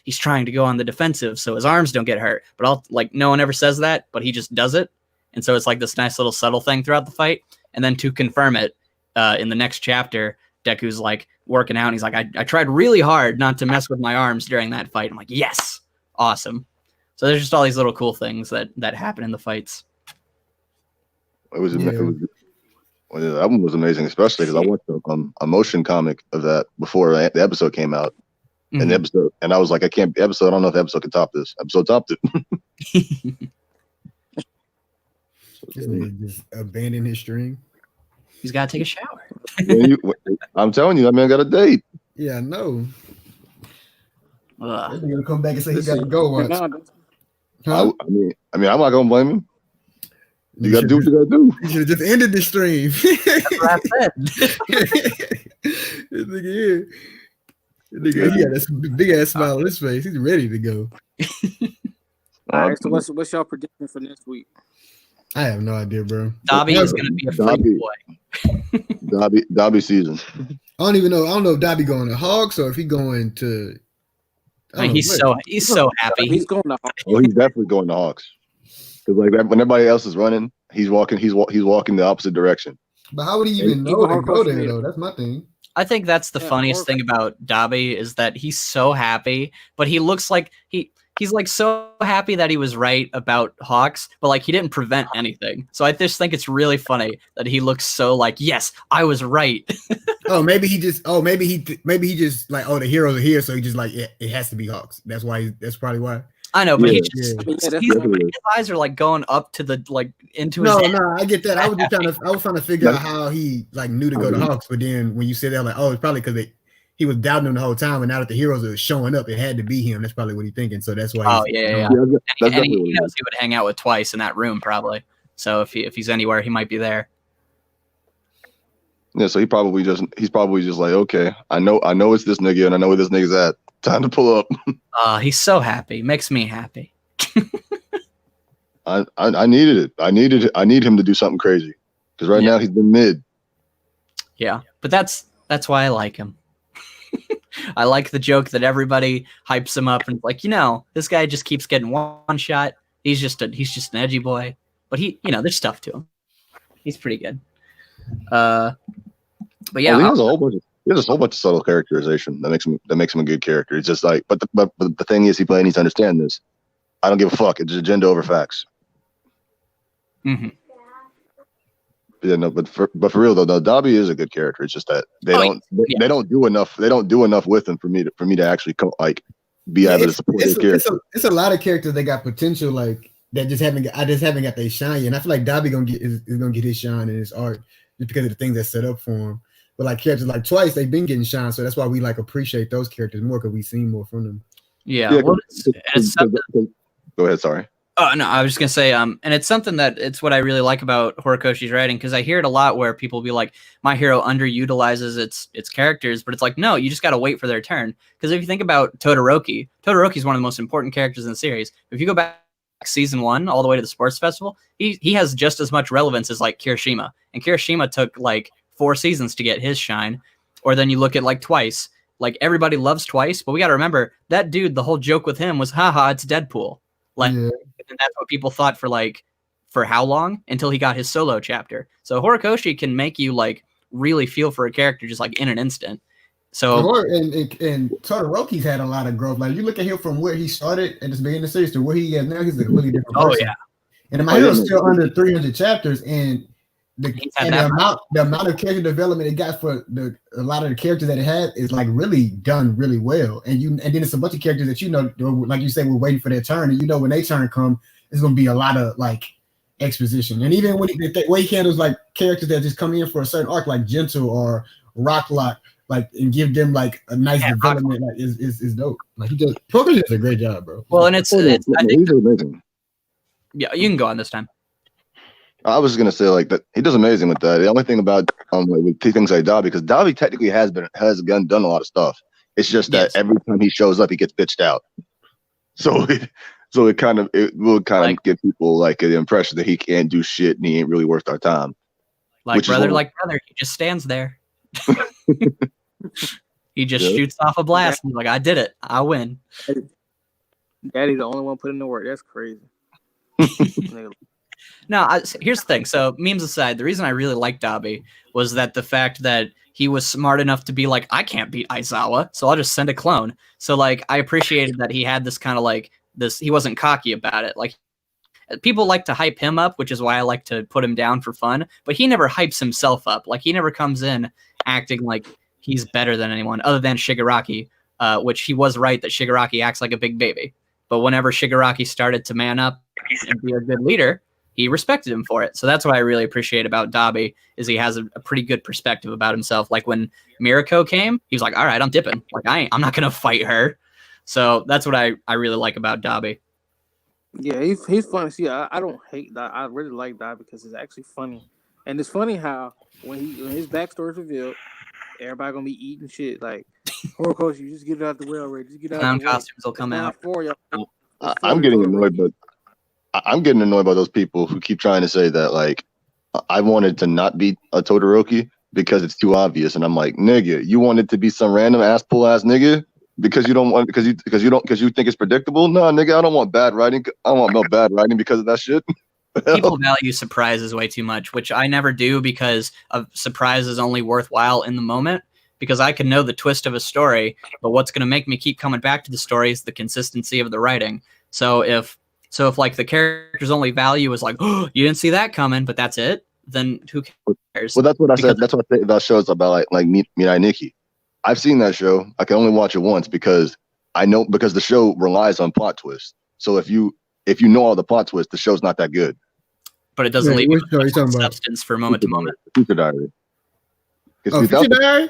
Speaker 4: he's trying to go on the defensive so his arms don't get hurt. But no one ever says that, but he just does it. And so it's like this nice little subtle thing throughout the fight. And then to confirm it, in the next chapter, Deku's like working out and he's like, I tried really hard not to mess with my arms during that fight. I'm like, yes, awesome. So there's just all these little cool things that happen in the fights.
Speaker 3: The album was amazing, especially because I watched a motion comic of that before the episode came out. Mm-hmm. And I was like, I don't know if the episode can top this. Episode topped it.
Speaker 5: Just abandon his stream.
Speaker 4: He's got to take a shower.
Speaker 3: I'm telling you, that man got a date.
Speaker 5: Yeah, I know. He's gonna come back and say he got to go once.
Speaker 3: Huh? I mean, I'm not gonna blame him. You gotta do what you gotta do.
Speaker 5: You should have just ended the stream.
Speaker 4: That's what I said.
Speaker 5: This nigga, he got this big ass smile on his face. He's ready to go.
Speaker 2: All right, so what's y'all prediction for next week?
Speaker 5: I have no idea, bro.
Speaker 4: Dobby is gonna be a freak boy.
Speaker 3: Dobby season.
Speaker 5: I don't even know. I don't know if Dobby going to Hawks or if he going to.
Speaker 4: He's so happy.
Speaker 2: He's going to Hawks.
Speaker 3: Oh, he's definitely going to Hawks. Because like when everybody else is running, he's walking the opposite direction.
Speaker 5: But how would he even know to go there though? That's my thing.
Speaker 4: I think that's the funniest thing about Dobby is that he's so happy, but he looks like he's like so happy that he was right about Hawks, but like he didn't prevent anything. So I just think it's really funny that he looks so like, yes, I was right.
Speaker 5: maybe he just like, the heroes are here, so he just like it has to be Hawks. That's probably why.
Speaker 4: I know, but his eyes are like going up to the into his head.
Speaker 5: No, I get that. I was trying to figure out how he like knew to go to Hawks, but then when you said that, like, it's probably because he was doubting him the whole time, and now that the heroes are showing up, it had to be him. That's probably what he's thinking. So that's why.
Speaker 4: Oh yeah.
Speaker 3: That's
Speaker 4: And he
Speaker 3: definitely
Speaker 4: knows he would hang out with Twice in that room probably. So if he's anywhere, he might be there.
Speaker 3: yeah. So he's probably just like, okay, I know it's this nigga, and I know where this nigga's at. Time to pull up.
Speaker 4: He's so happy. Makes me happy.
Speaker 3: I needed it. I need him to do something crazy because right now he's been mid.
Speaker 4: Yeah, but that's why I like him. I like the joke that everybody hypes him up and like, this guy just keeps getting one shot. He's just an edgy boy, but there's stuff to him. He's pretty good. But yeah,
Speaker 3: he has a whole bunch of subtle characterization that makes him a good character. It's just like, but the thing is, he needs to understand this. I don't give a fuck. It's agenda over facts.
Speaker 4: Mm-hmm.
Speaker 3: Yeah, no, but for real though, Dobby is a good character. It's just that they don't do enough. They don't do enough with him for me to actually be able to support his character.
Speaker 5: It's a lot of characters that got potential like that just haven't got their shine yet. And I feel like Dobby is gonna get his shine and his art just because of the things that set up for him. But like characters like Twice, they've been getting shine, so that's why we like appreciate those characters more because we've seen more from them.
Speaker 4: Yeah. Well,
Speaker 3: go ahead. Sorry.
Speaker 4: Oh no, I was just gonna say, and it's something that it's what I really like about Horikoshi's writing because I hear it a lot where people be like, "My hero underutilizes its characters," but it's like, no, you just gotta wait for their turn. Because if you think about Todoroki is one of the most important characters in the series. If you go back season 1 all the way to the sports festival, he has just as much relevance as like Kirishima, and Kirishima took like 4 seasons to get his shine. Or then you look at like Twice, like everybody loves Twice, but we gotta remember that dude. The whole joke with him was, haha, it's Deadpool. Like, and that's what people thought for how long until he got his solo chapter. So Horikoshi can make you like really feel for a character just like in an instant. So
Speaker 5: and Todoroki's had a lot of growth. Like you look at him from where he started at the beginning of the series to where he is now, he's a really different person.
Speaker 4: Oh yeah.
Speaker 5: And my hero's still under 300 chapters, and the amount of character development it got for a lot of the characters that it had is like really done really well. And then it's a bunch of characters that like you said, we're waiting for their turn, and when they turn come, it's gonna be a lot of like exposition. And even when the way he handles like characters that just come in for a certain arc, like Gentle or Rocklock, like and give them like a nice development, like is dope. Like Horikoshi does a great job, bro.
Speaker 4: Well, and it's I think
Speaker 3: amazing.
Speaker 4: Yeah, you can go on this time.
Speaker 3: I was gonna say like that he does amazing with that. The only thing about with things like Dobby, because Dobby technically has done a lot of stuff. It's just that every time he shows up, he gets bitched out. So it will kind of give people like the impression that he can't do shit and he ain't really worth our time.
Speaker 4: Like brother, he just stands there. He just shoots off a blast. And he's like, I did it. I win.
Speaker 2: Daddy's the only one putting the work. That's crazy.
Speaker 4: No, here's the thing. So memes aside, the reason I really liked Dobby was that the fact that he was smart enough to be like, I can't beat Aizawa, so I'll just send a clone. So like, I appreciated that he had this kind of like this. He wasn't cocky about it. Like people like to hype him up, which is why I like to put him down for fun. But he never hypes himself up. Like he never comes in acting like he's better than anyone other than Shigaraki, which he was right that Shigaraki acts like a big baby. But whenever Shigaraki started to man up and be a good leader, he respected him for it. So that's what I really appreciate about Dobby is he has a pretty good perspective about himself. Like when Mirako came, he was like, all right, I'm dipping. Like I'm not going to fight her. So that's what I really like about Dobby.
Speaker 2: Yeah, he's funny. See, I don't hate that. I really like Dobby because it's actually funny. And it's funny how when his backstory is revealed, everybody going to be eating shit. Like, Horikoshi, you just get it out the way already. Just get it out the way.
Speaker 4: Costumes will come out.
Speaker 2: For y'all.
Speaker 3: I'm getting annoyed, but I'm getting annoyed by those people who keep trying to say that like I wanted to not be a Todoroki because it's too obvious, and I'm like, nigga, you wanted to be some random ass nigga because you think it's predictable. No, nigga, I don't want bad writing. I don't want no bad writing because of that shit.
Speaker 4: People value surprises way too much, which I never do because a surprise is only worthwhile in the moment. Because I can know the twist of a story, but what's going to make me keep coming back to the story is the consistency of the writing. So if like the character's only value is like, oh, you didn't see that coming, but that's it, then who cares?
Speaker 3: Well, that's what I said. That's what I think about shows about like Mirai Nikki. I've seen that show. I can only watch it once because the show relies on plot twists. So if you know all the plot twists, the show's not that good.
Speaker 4: But it doesn't leave substance for moment to moment.
Speaker 3: Future Diary.
Speaker 5: Future Diary?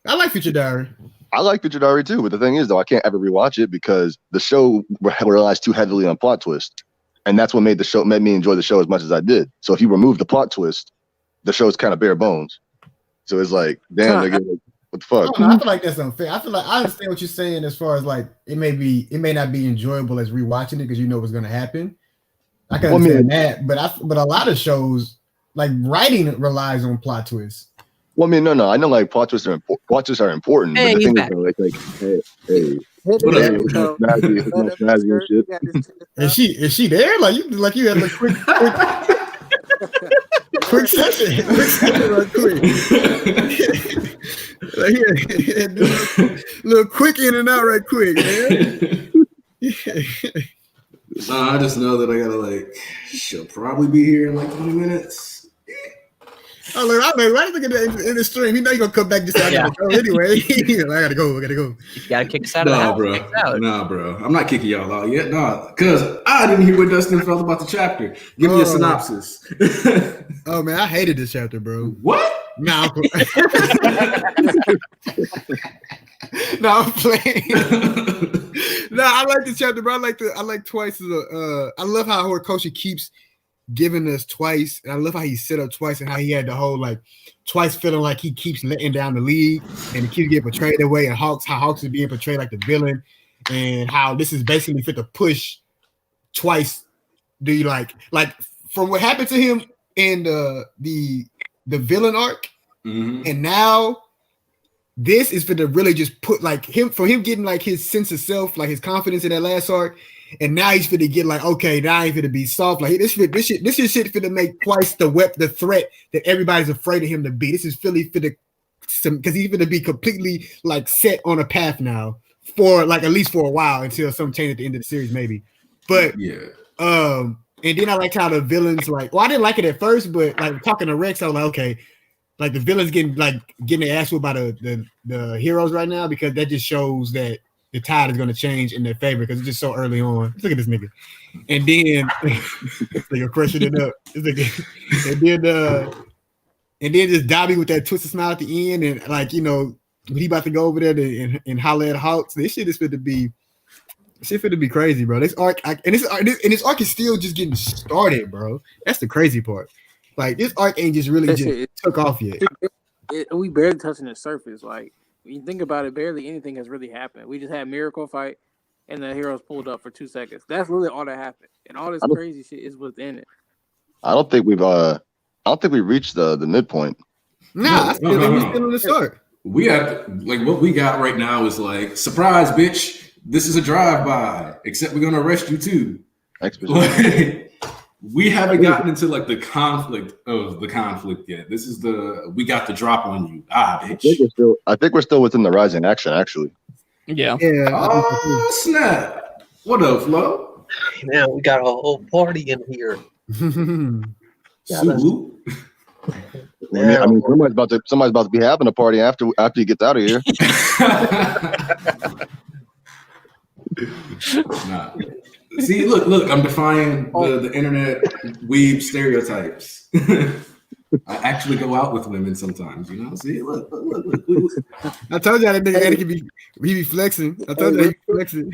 Speaker 5: I like Future Diary.
Speaker 3: I like Pictionary too, but the thing is, though, I can't ever rewatch it because the show relies too heavily on plot twist, and that's what made me enjoy the show as much as I did. So if you remove the plot twist, the show's kind of bare bones. So it's like, damn, what the fuck?
Speaker 5: I feel like that's unfair. I feel like I understand what you're saying as far as like it may not be enjoyable as rewatching it because you know what's going to happen. I can understand that, but a lot of shows like writing relies on plot twists.
Speaker 3: Well, I mean, no. I know like plot twists are important, but the thing is, hey, snazzy and shit.
Speaker 5: Is she there? Like you had a quick session real quick. Like, little quick in and out right quick, man.
Speaker 1: I just know that I gotta she'll probably be here in like 20 minutes.
Speaker 5: I like, why look at that in the stream? You know you're gonna come back just after the show anyway. I gotta go.
Speaker 4: You gotta kick us out of the house.
Speaker 1: Bro. Nah, bro. I'm not kicking y'all out yet. Nah, because I didn't hear what Dustin felt about the chapter. Give me a synopsis.
Speaker 5: Oh man, I hated this chapter, bro.
Speaker 1: What?
Speaker 5: Nah, I'm playing. I like this chapter, bro. I like Twice. I love how Horikoshi keeps giving us Twice, and I love how he set up Twice and how he had the whole Twice feeling like he keeps letting down the league and he keeps getting portrayed that way, and how Hawks is being portrayed like the villain, and how this is basically fit to push Twice. Do you like from what happened to him in the villain arc, and now this is for to really just put him getting his sense of self, his confidence in that last arc. And now he's finna get okay, now he's finna be soft. This shit finna make Twice the threat that everybody's afraid of him to be. This is Philly finna because he's finna be completely set on a path now for at least for a while until some change at the end of the series, maybe. But
Speaker 1: yeah.
Speaker 5: And then I like how the villains I didn't like it at first, but talking to Rex, I was like, okay, the villains getting their ass whooped by the heroes right now, because that just shows that the tide is going to change in their favor because it's just so early on. Look at this nigga. And then they're crushing it up. And then just Dobby with that twisted smile at the end, and when he about to go over there and holler at Hawks. This shit is fit to be crazy, bro. This arc this arc is still just getting started, bro. That's the crazy part. This arc ain't just really took off yet.
Speaker 2: We barely touching the surface. When you think about it, barely anything has really happened. We just had Miracle fight, and the heroes pulled up for 2 seconds. That's really all that happened, and all this crazy shit is within it.
Speaker 3: I don't think we've reached the midpoint.
Speaker 5: Nah, I still think we're still on the start.
Speaker 1: We have what we got right now is surprise, bitch. This is a drive-by. Except we're gonna arrest you too. We haven't gotten into the conflict of the conflict yet. This is we got the drop on you. Bitch.
Speaker 3: I think we're still within the rising action, actually.
Speaker 4: Yeah.
Speaker 1: Oh snap! What up, Flo?
Speaker 6: Man, we got a whole party in here.
Speaker 1: Salute.
Speaker 3: Yeah, I mean, somebody's about to be having a party after he gets out of here.
Speaker 1: Nah. See, look, I'm defying the internet weeb stereotypes. I actually go out with women sometimes, See, look.
Speaker 5: I told you that nigga Eddie could be flexing. I told you he flexing.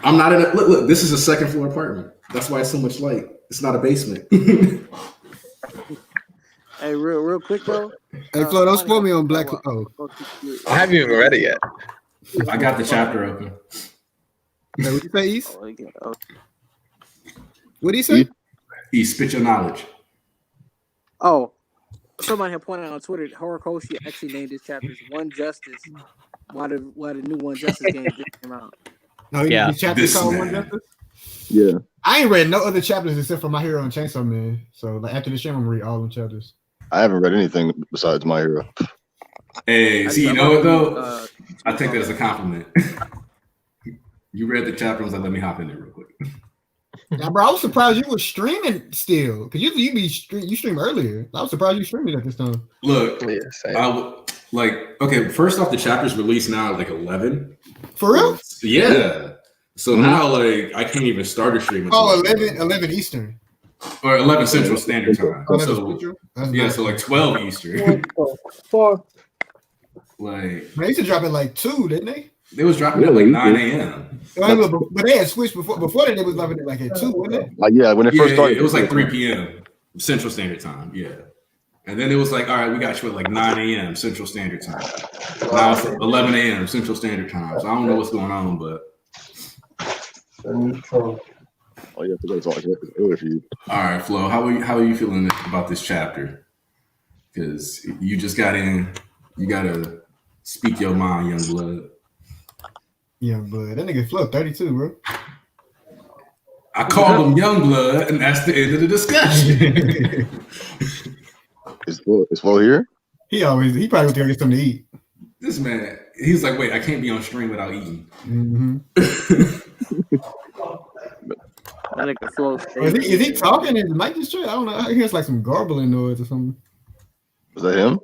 Speaker 1: I'm not in look, this is a second floor apartment. That's why it's so much light. It's not a basement.
Speaker 2: Hey, real quick though.
Speaker 5: Hey, Flo, don't spoil me on Black. Oh,
Speaker 6: I haven't even read it yet.
Speaker 1: I got the chapter open.
Speaker 5: Hey, what you say, East? What do you say?
Speaker 1: East, spit your knowledge.
Speaker 2: Oh, somebody had pointed out on Twitter that Horikoshi actually named his chapters One Justice. Why the new One Justice game just came out?
Speaker 5: No, the chapter called One Justice?
Speaker 3: Yeah.
Speaker 5: I ain't read no other chapters except for My Hero and Chainsaw Man. So after this show, I'm gonna read all them chapters.
Speaker 3: I haven't read anything besides My Hero.
Speaker 1: Hey, see, you know what though? I take that as a compliment. You read the chapter, I was like, let me hop in there real quick.
Speaker 5: Now, bro, I was surprised you were streaming still, because you stream earlier. I was surprised you streaming at this time.
Speaker 1: Look, okay, first off, the chapter's released now at 11.
Speaker 5: For real?
Speaker 1: Yeah. So now, I can't even start a stream.
Speaker 5: Oh, 11 Eastern.
Speaker 1: Or 11 Central Standard Time.
Speaker 5: Oh,
Speaker 1: so 12 Eastern. Like
Speaker 5: Man, they used to drop at like 2, didn't they?
Speaker 1: they was dropping at like 9 a.m.
Speaker 5: But they had switched before that. They was dropping it like at 2, wasn't it?
Speaker 3: Like when it first started,
Speaker 1: it was like 3 p.m. Central Standard Time. Yeah. And then it was like, all right, we got you at like 9 a.m. Central Standard Time. Now it's 11 a.m. Central Standard Time. So I don't know what's going on, but.
Speaker 3: Oh, yeah, it's earlier for you.
Speaker 1: All right, Flo, how are you feeling about this chapter? Because you just got in. You got to speak your mind, young blood.
Speaker 5: Young blood. That nigga Flo 32, bro.
Speaker 1: I called him young blood, and that's the end of the discussion.
Speaker 3: Is Flo here?
Speaker 5: He probably was there to get something to eat.
Speaker 1: This man, he's like, wait, I can't be on stream without eating.
Speaker 5: Mm-hmm.
Speaker 2: That nigga Flo.
Speaker 5: Is he talking? Is the mic just straight? I don't know. I hear it's like some garbling noise or something.
Speaker 3: Was that him?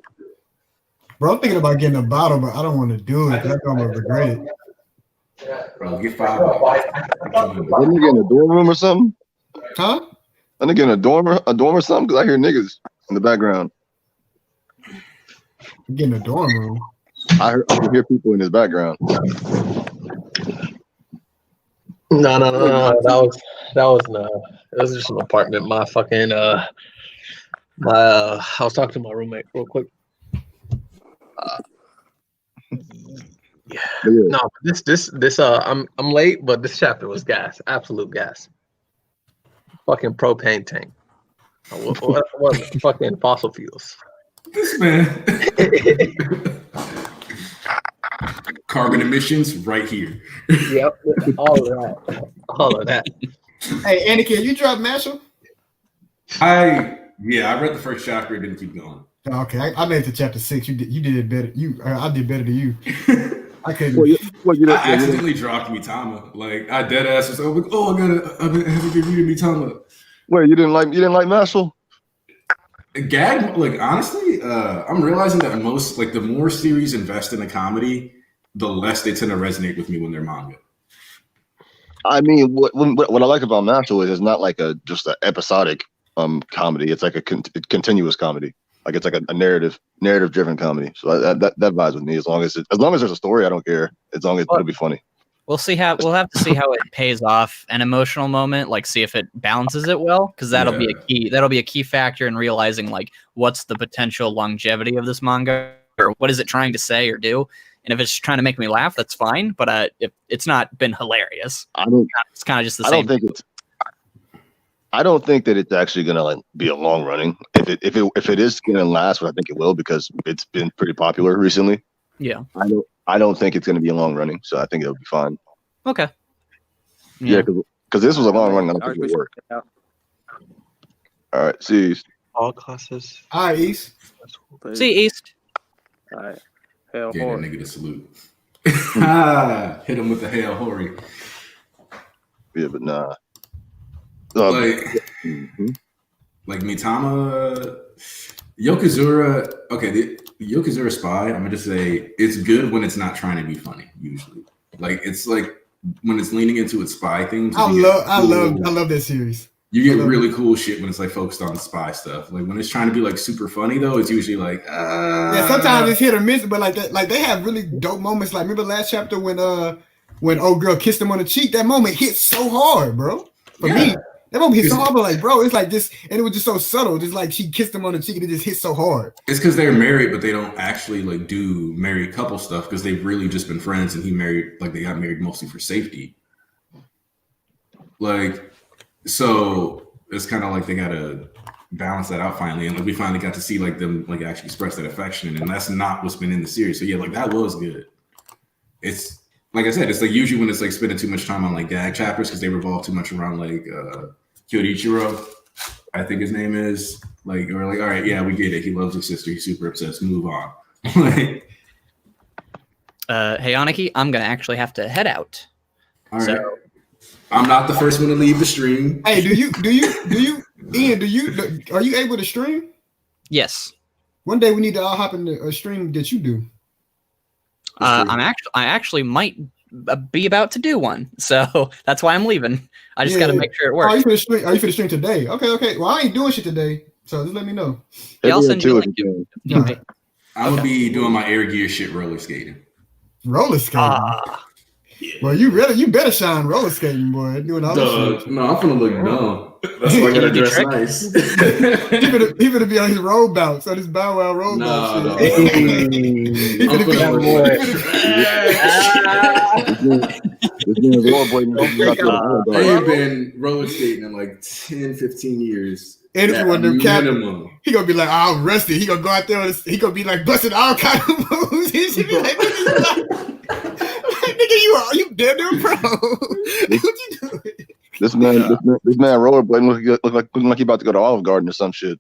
Speaker 5: Bro, I'm thinking about getting a bottle, but I don't want to do it. I'm gonna regret it.
Speaker 1: Bro, get $5.
Speaker 3: That nigga in a dorm room or something?
Speaker 5: Huh?
Speaker 3: That nigga in a dorm or something? Because I hear niggas in the background.
Speaker 5: Getting a dorm room.
Speaker 3: I can hear people in his background.
Speaker 6: No. That was no. It was just an apartment. My fucking I was talking to my roommate real quick. Yeah. No, this I'm late, but this chapter was gas, absolute gas. Fucking propane tank. What fucking fossil fuels?
Speaker 1: This man. Carbon emissions right here.
Speaker 6: Yep, all of that.
Speaker 5: Hey, Anakin, you dropped Marshall?
Speaker 1: I read the first chapter and didn't keep going.
Speaker 5: Okay, I made it to chapter 6. You did it better. I did better than you. I couldn't.
Speaker 1: I accidentally dropped Mitama. Like I dead ass was like, oh, I have to get reading Mitama.
Speaker 3: Wait, you didn't like Marshall?
Speaker 1: Gag, like honestly, I'm realizing that the more series invest in a comedy, the less they tend to resonate with me when they're manga.
Speaker 3: I mean, what I like about Marshall is it's not like just an episodic comedy. It's like a continuous comedy. Like it's like a narrative driven comedy. So that vibes with me. As long as there's a story, I don't care. As long as it'll be funny.
Speaker 4: We'll have to see how it pays off an emotional moment, like see if it balances it well, because that'll be a key factor in realizing like what's the potential longevity of this manga, or what is it trying to say or do. And if it's trying to make me laugh, that's fine. But if it's not been hilarious, it's kind of just the same.
Speaker 3: I don't think that it's actually gonna be a long running. If it is gonna last, but I think it will because it's been pretty popular recently.
Speaker 4: Yeah.
Speaker 3: I don't think it's gonna be a long running, so I think it'll be fine.
Speaker 4: Okay.
Speaker 3: Yeah, because this was a long run. I don't think it'll work. All right, see.
Speaker 6: All classes.
Speaker 5: All right, East.
Speaker 4: See East.
Speaker 2: All right. Hell,
Speaker 1: Get that nigga to salute. Hit him with the hail Hori.
Speaker 3: Yeah, but nah.
Speaker 1: Like Mitama, Yokozura. Okay, the Yokozura Spy. I'm gonna just say it's good when it's not trying to be funny. Usually, like it's like when it's leaning into its spy things.
Speaker 5: I love that series.
Speaker 1: You get really cool shit when it's like focused on the spy stuff. Like when it's trying to be like super funny though, it's usually like
Speaker 5: yeah. Sometimes it's hit or miss, but like they have really dope moments. Like remember last chapter when old girl kissed him on the cheek? That moment hit so hard, bro. For me, that moment hit so hard. But like, bro, it's like this, and it was just so subtle. Just like she kissed him on the cheek, and it just hit so hard.
Speaker 1: It's because they're married, but they don't actually like do married couple stuff because they've really just been friends, and they got married mostly for safety. Like. So it's kind of like they gotta balance that out finally, and like we finally got to see like them like actually express that affection, and that's not what's been in the series. So yeah, like that was good. It's like I said, it's like usually when it's like spending too much time on like gag chapters because they revolve too much around like Kyorichiro, I think his name is, like, or like, all right, yeah, we get it. He loves his sister. He's super obsessed. Move on. Like,
Speaker 4: hey Aniki, I'm gonna actually have to head out.
Speaker 1: all right. I'm not the first one to leave the stream.
Speaker 5: Hey, Ian, are you able to stream?
Speaker 4: Yes.
Speaker 5: One day we need to all hop in a stream that you do.
Speaker 4: I actually might be about to do one, so that's why I'm leaving. I just got to make sure it works.
Speaker 5: Are you for the stream today? Okay. Well, I ain't doing shit today, so just let me know.
Speaker 4: Yeah, I'll send you a link.
Speaker 1: All I'm gonna be doing my air gear shit roller skating.
Speaker 5: Roller skating. Well, you better shine roller skating, boy. Doing all this shit.
Speaker 1: No, I'm gonna look dumb. That's why I gotta dress nice.
Speaker 5: He gonna be on his road bounce, on his Bow Wow road bounce. He gonna be
Speaker 1: I'm I ain't been roller skating in like 10, 15 years.
Speaker 5: And if one of them
Speaker 1: minimum.
Speaker 5: He gonna be like, oh, I'm rusty. He gonna go out there he gonna be like busting all kind of moves. He should be like, nigga, you damn near pro. What you doing?
Speaker 3: This man rollerblading look like he about to go to Olive Garden or some shit.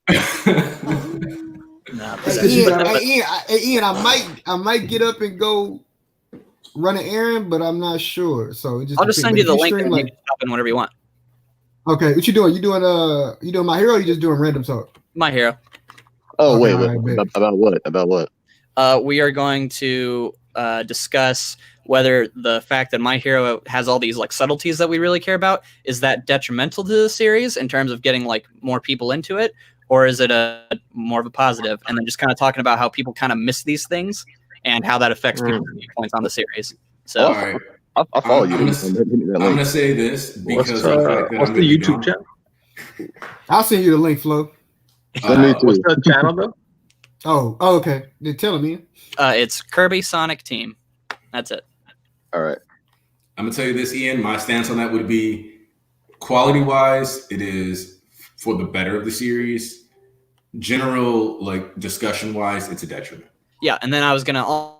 Speaker 5: Ian, I might get up and go run an errand, but I'm not sure. So
Speaker 4: I'll just send you the link and you can hop in whenever you want.
Speaker 5: Okay, what you doing? You doing My Hero? Or you just doing random talk?
Speaker 4: My Hero.
Speaker 3: Oh wait, about what? About what?
Speaker 4: We are going to discuss whether the fact that My Hero has all these like subtleties that we really care about, is that detrimental to the series in terms of getting like more people into it, or is it more of a positive? And then just kind of talking about how people kind of miss these things and how that affects people's viewpoints on the series. So
Speaker 1: all right.
Speaker 3: I'll follow you.
Speaker 1: I'm gonna say this because
Speaker 6: what's the YouTube channel?
Speaker 5: I'll send you the link, Flo.
Speaker 6: What's the channel though?
Speaker 5: Oh, okay. They're telling me.
Speaker 4: It's Kirby Sonic Team. That's it.
Speaker 3: All right.
Speaker 1: I'm gonna tell you this, Ian. My stance on that would be, quality-wise, it is for the better of the series. General, like discussion-wise, it's a detriment.
Speaker 4: Yeah, and then I was gonna also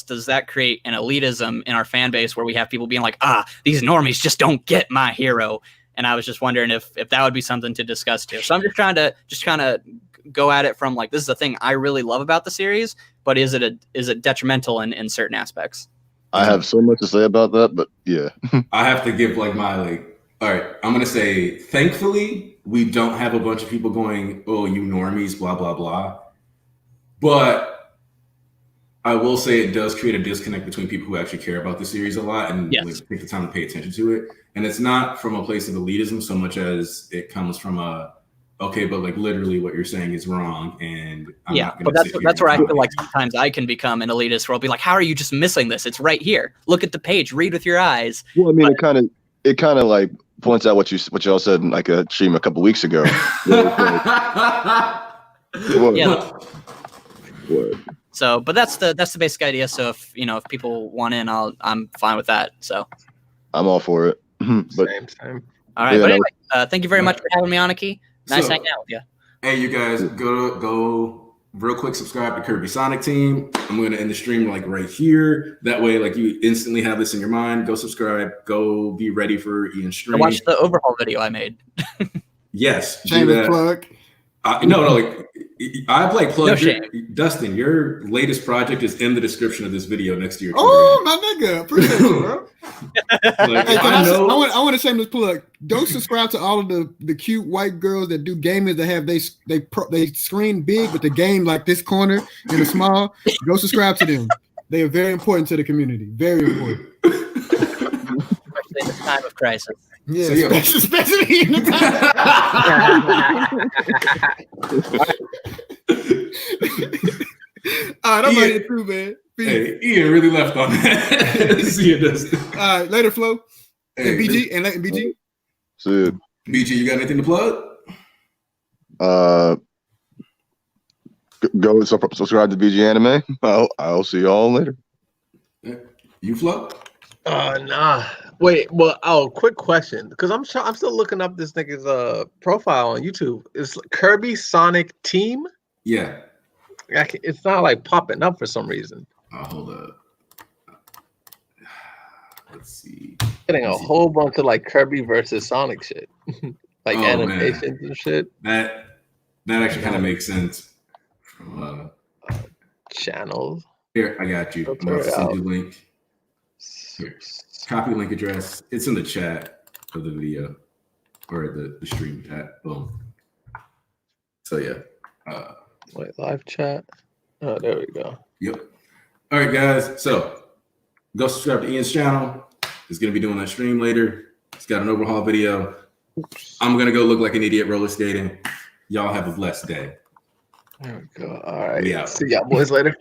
Speaker 4: does that create an elitism in our fan base where we have people being like, these normies just don't get My Hero? And I was just wondering if that would be something to discuss too. So I'm just trying to kind of go at it from like, this is the thing I really love about the series, but is it detrimental in certain aspects?
Speaker 3: I have so much to say about that, but yeah.
Speaker 1: I have to give like my all right, I'm gonna say, thankfully, we don't have a bunch of people going, oh, you normies, blah, blah, blah. But I will say it does create a disconnect between people who actually care about the series a lot and like, take the time to pay attention to it. And it's not from a place of elitism so much as it comes from okay, but like literally what you're saying is wrong. And I'm not
Speaker 4: but that's where I feel like sometimes I can become an elitist where I'll be like, how are you just missing this? It's right here. Look at the page, read with your eyes.
Speaker 3: Well, I mean, it kind of like points out what y'all said in like a stream a couple weeks ago.
Speaker 4: So, but that's the basic idea. So if people want in, I'm fine with that. So
Speaker 3: I'm all for it. But
Speaker 6: same.
Speaker 4: All right. Yeah, but anyway, thank you very much for having me on, Aki. Nice hanging out with you.
Speaker 1: Hey, you guys, go real quick, subscribe to Kirby Sonic Team. I'm going to end the stream like right here. That way, like you instantly have this in your mind. Go subscribe. Go be ready for Ian's stream.
Speaker 4: Watch the overhaul video I made.
Speaker 1: Yes.
Speaker 5: Shameless plug.
Speaker 1: No, like I like plug. Dustin, your latest project is in the description of this video next to your.
Speaker 5: Oh, my nigga, appreciate you, bro.
Speaker 1: Like,
Speaker 5: hey, I want to shameless plug. Don't subscribe to all of the cute white girls that do gaming that have they screen big, but the game like this corner and the small. Go subscribe to them. They are very important to the community. Very important.
Speaker 4: Especially in this time of crisis.
Speaker 5: Yeah, so, especially in the time. All right, I'm ready too, man. Peace.
Speaker 1: Hey, Ian really left on that. See you, Dustin.
Speaker 5: All right, later, Flo. Hey, and BG, and later, BG.
Speaker 3: See you.
Speaker 1: BG, you got anything to plug?
Speaker 3: Go subscribe to BG Anime. I'll see y'all later.
Speaker 1: You, Flo?
Speaker 6: Nah. Wait, well, quick question, because I'm still looking up this nigga's profile on YouTube. Is Kirby Sonic Team?
Speaker 1: Yeah.
Speaker 6: It's not like popping up for some reason.
Speaker 1: Hold up. Let's see.
Speaker 6: Getting a whole bunch of like Kirby versus Sonic shit, like animations and shit.
Speaker 1: That actually kind of makes sense. From,
Speaker 6: channels.
Speaker 1: Here, I got you. I'm about to send you a link. Here. Copy link address. It's in the chat of the video or the stream chat. Boom. So yeah.
Speaker 6: Wait, live chat. Oh, there we go.
Speaker 1: Yep. All right, guys. So go subscribe to Ian's channel. He's gonna be doing that stream later. He's got an overhaul video. I'm gonna go look like an idiot roller skating. Y'all have a blessed day.
Speaker 6: There we go. All right.
Speaker 1: We out.
Speaker 6: See y'all boys later.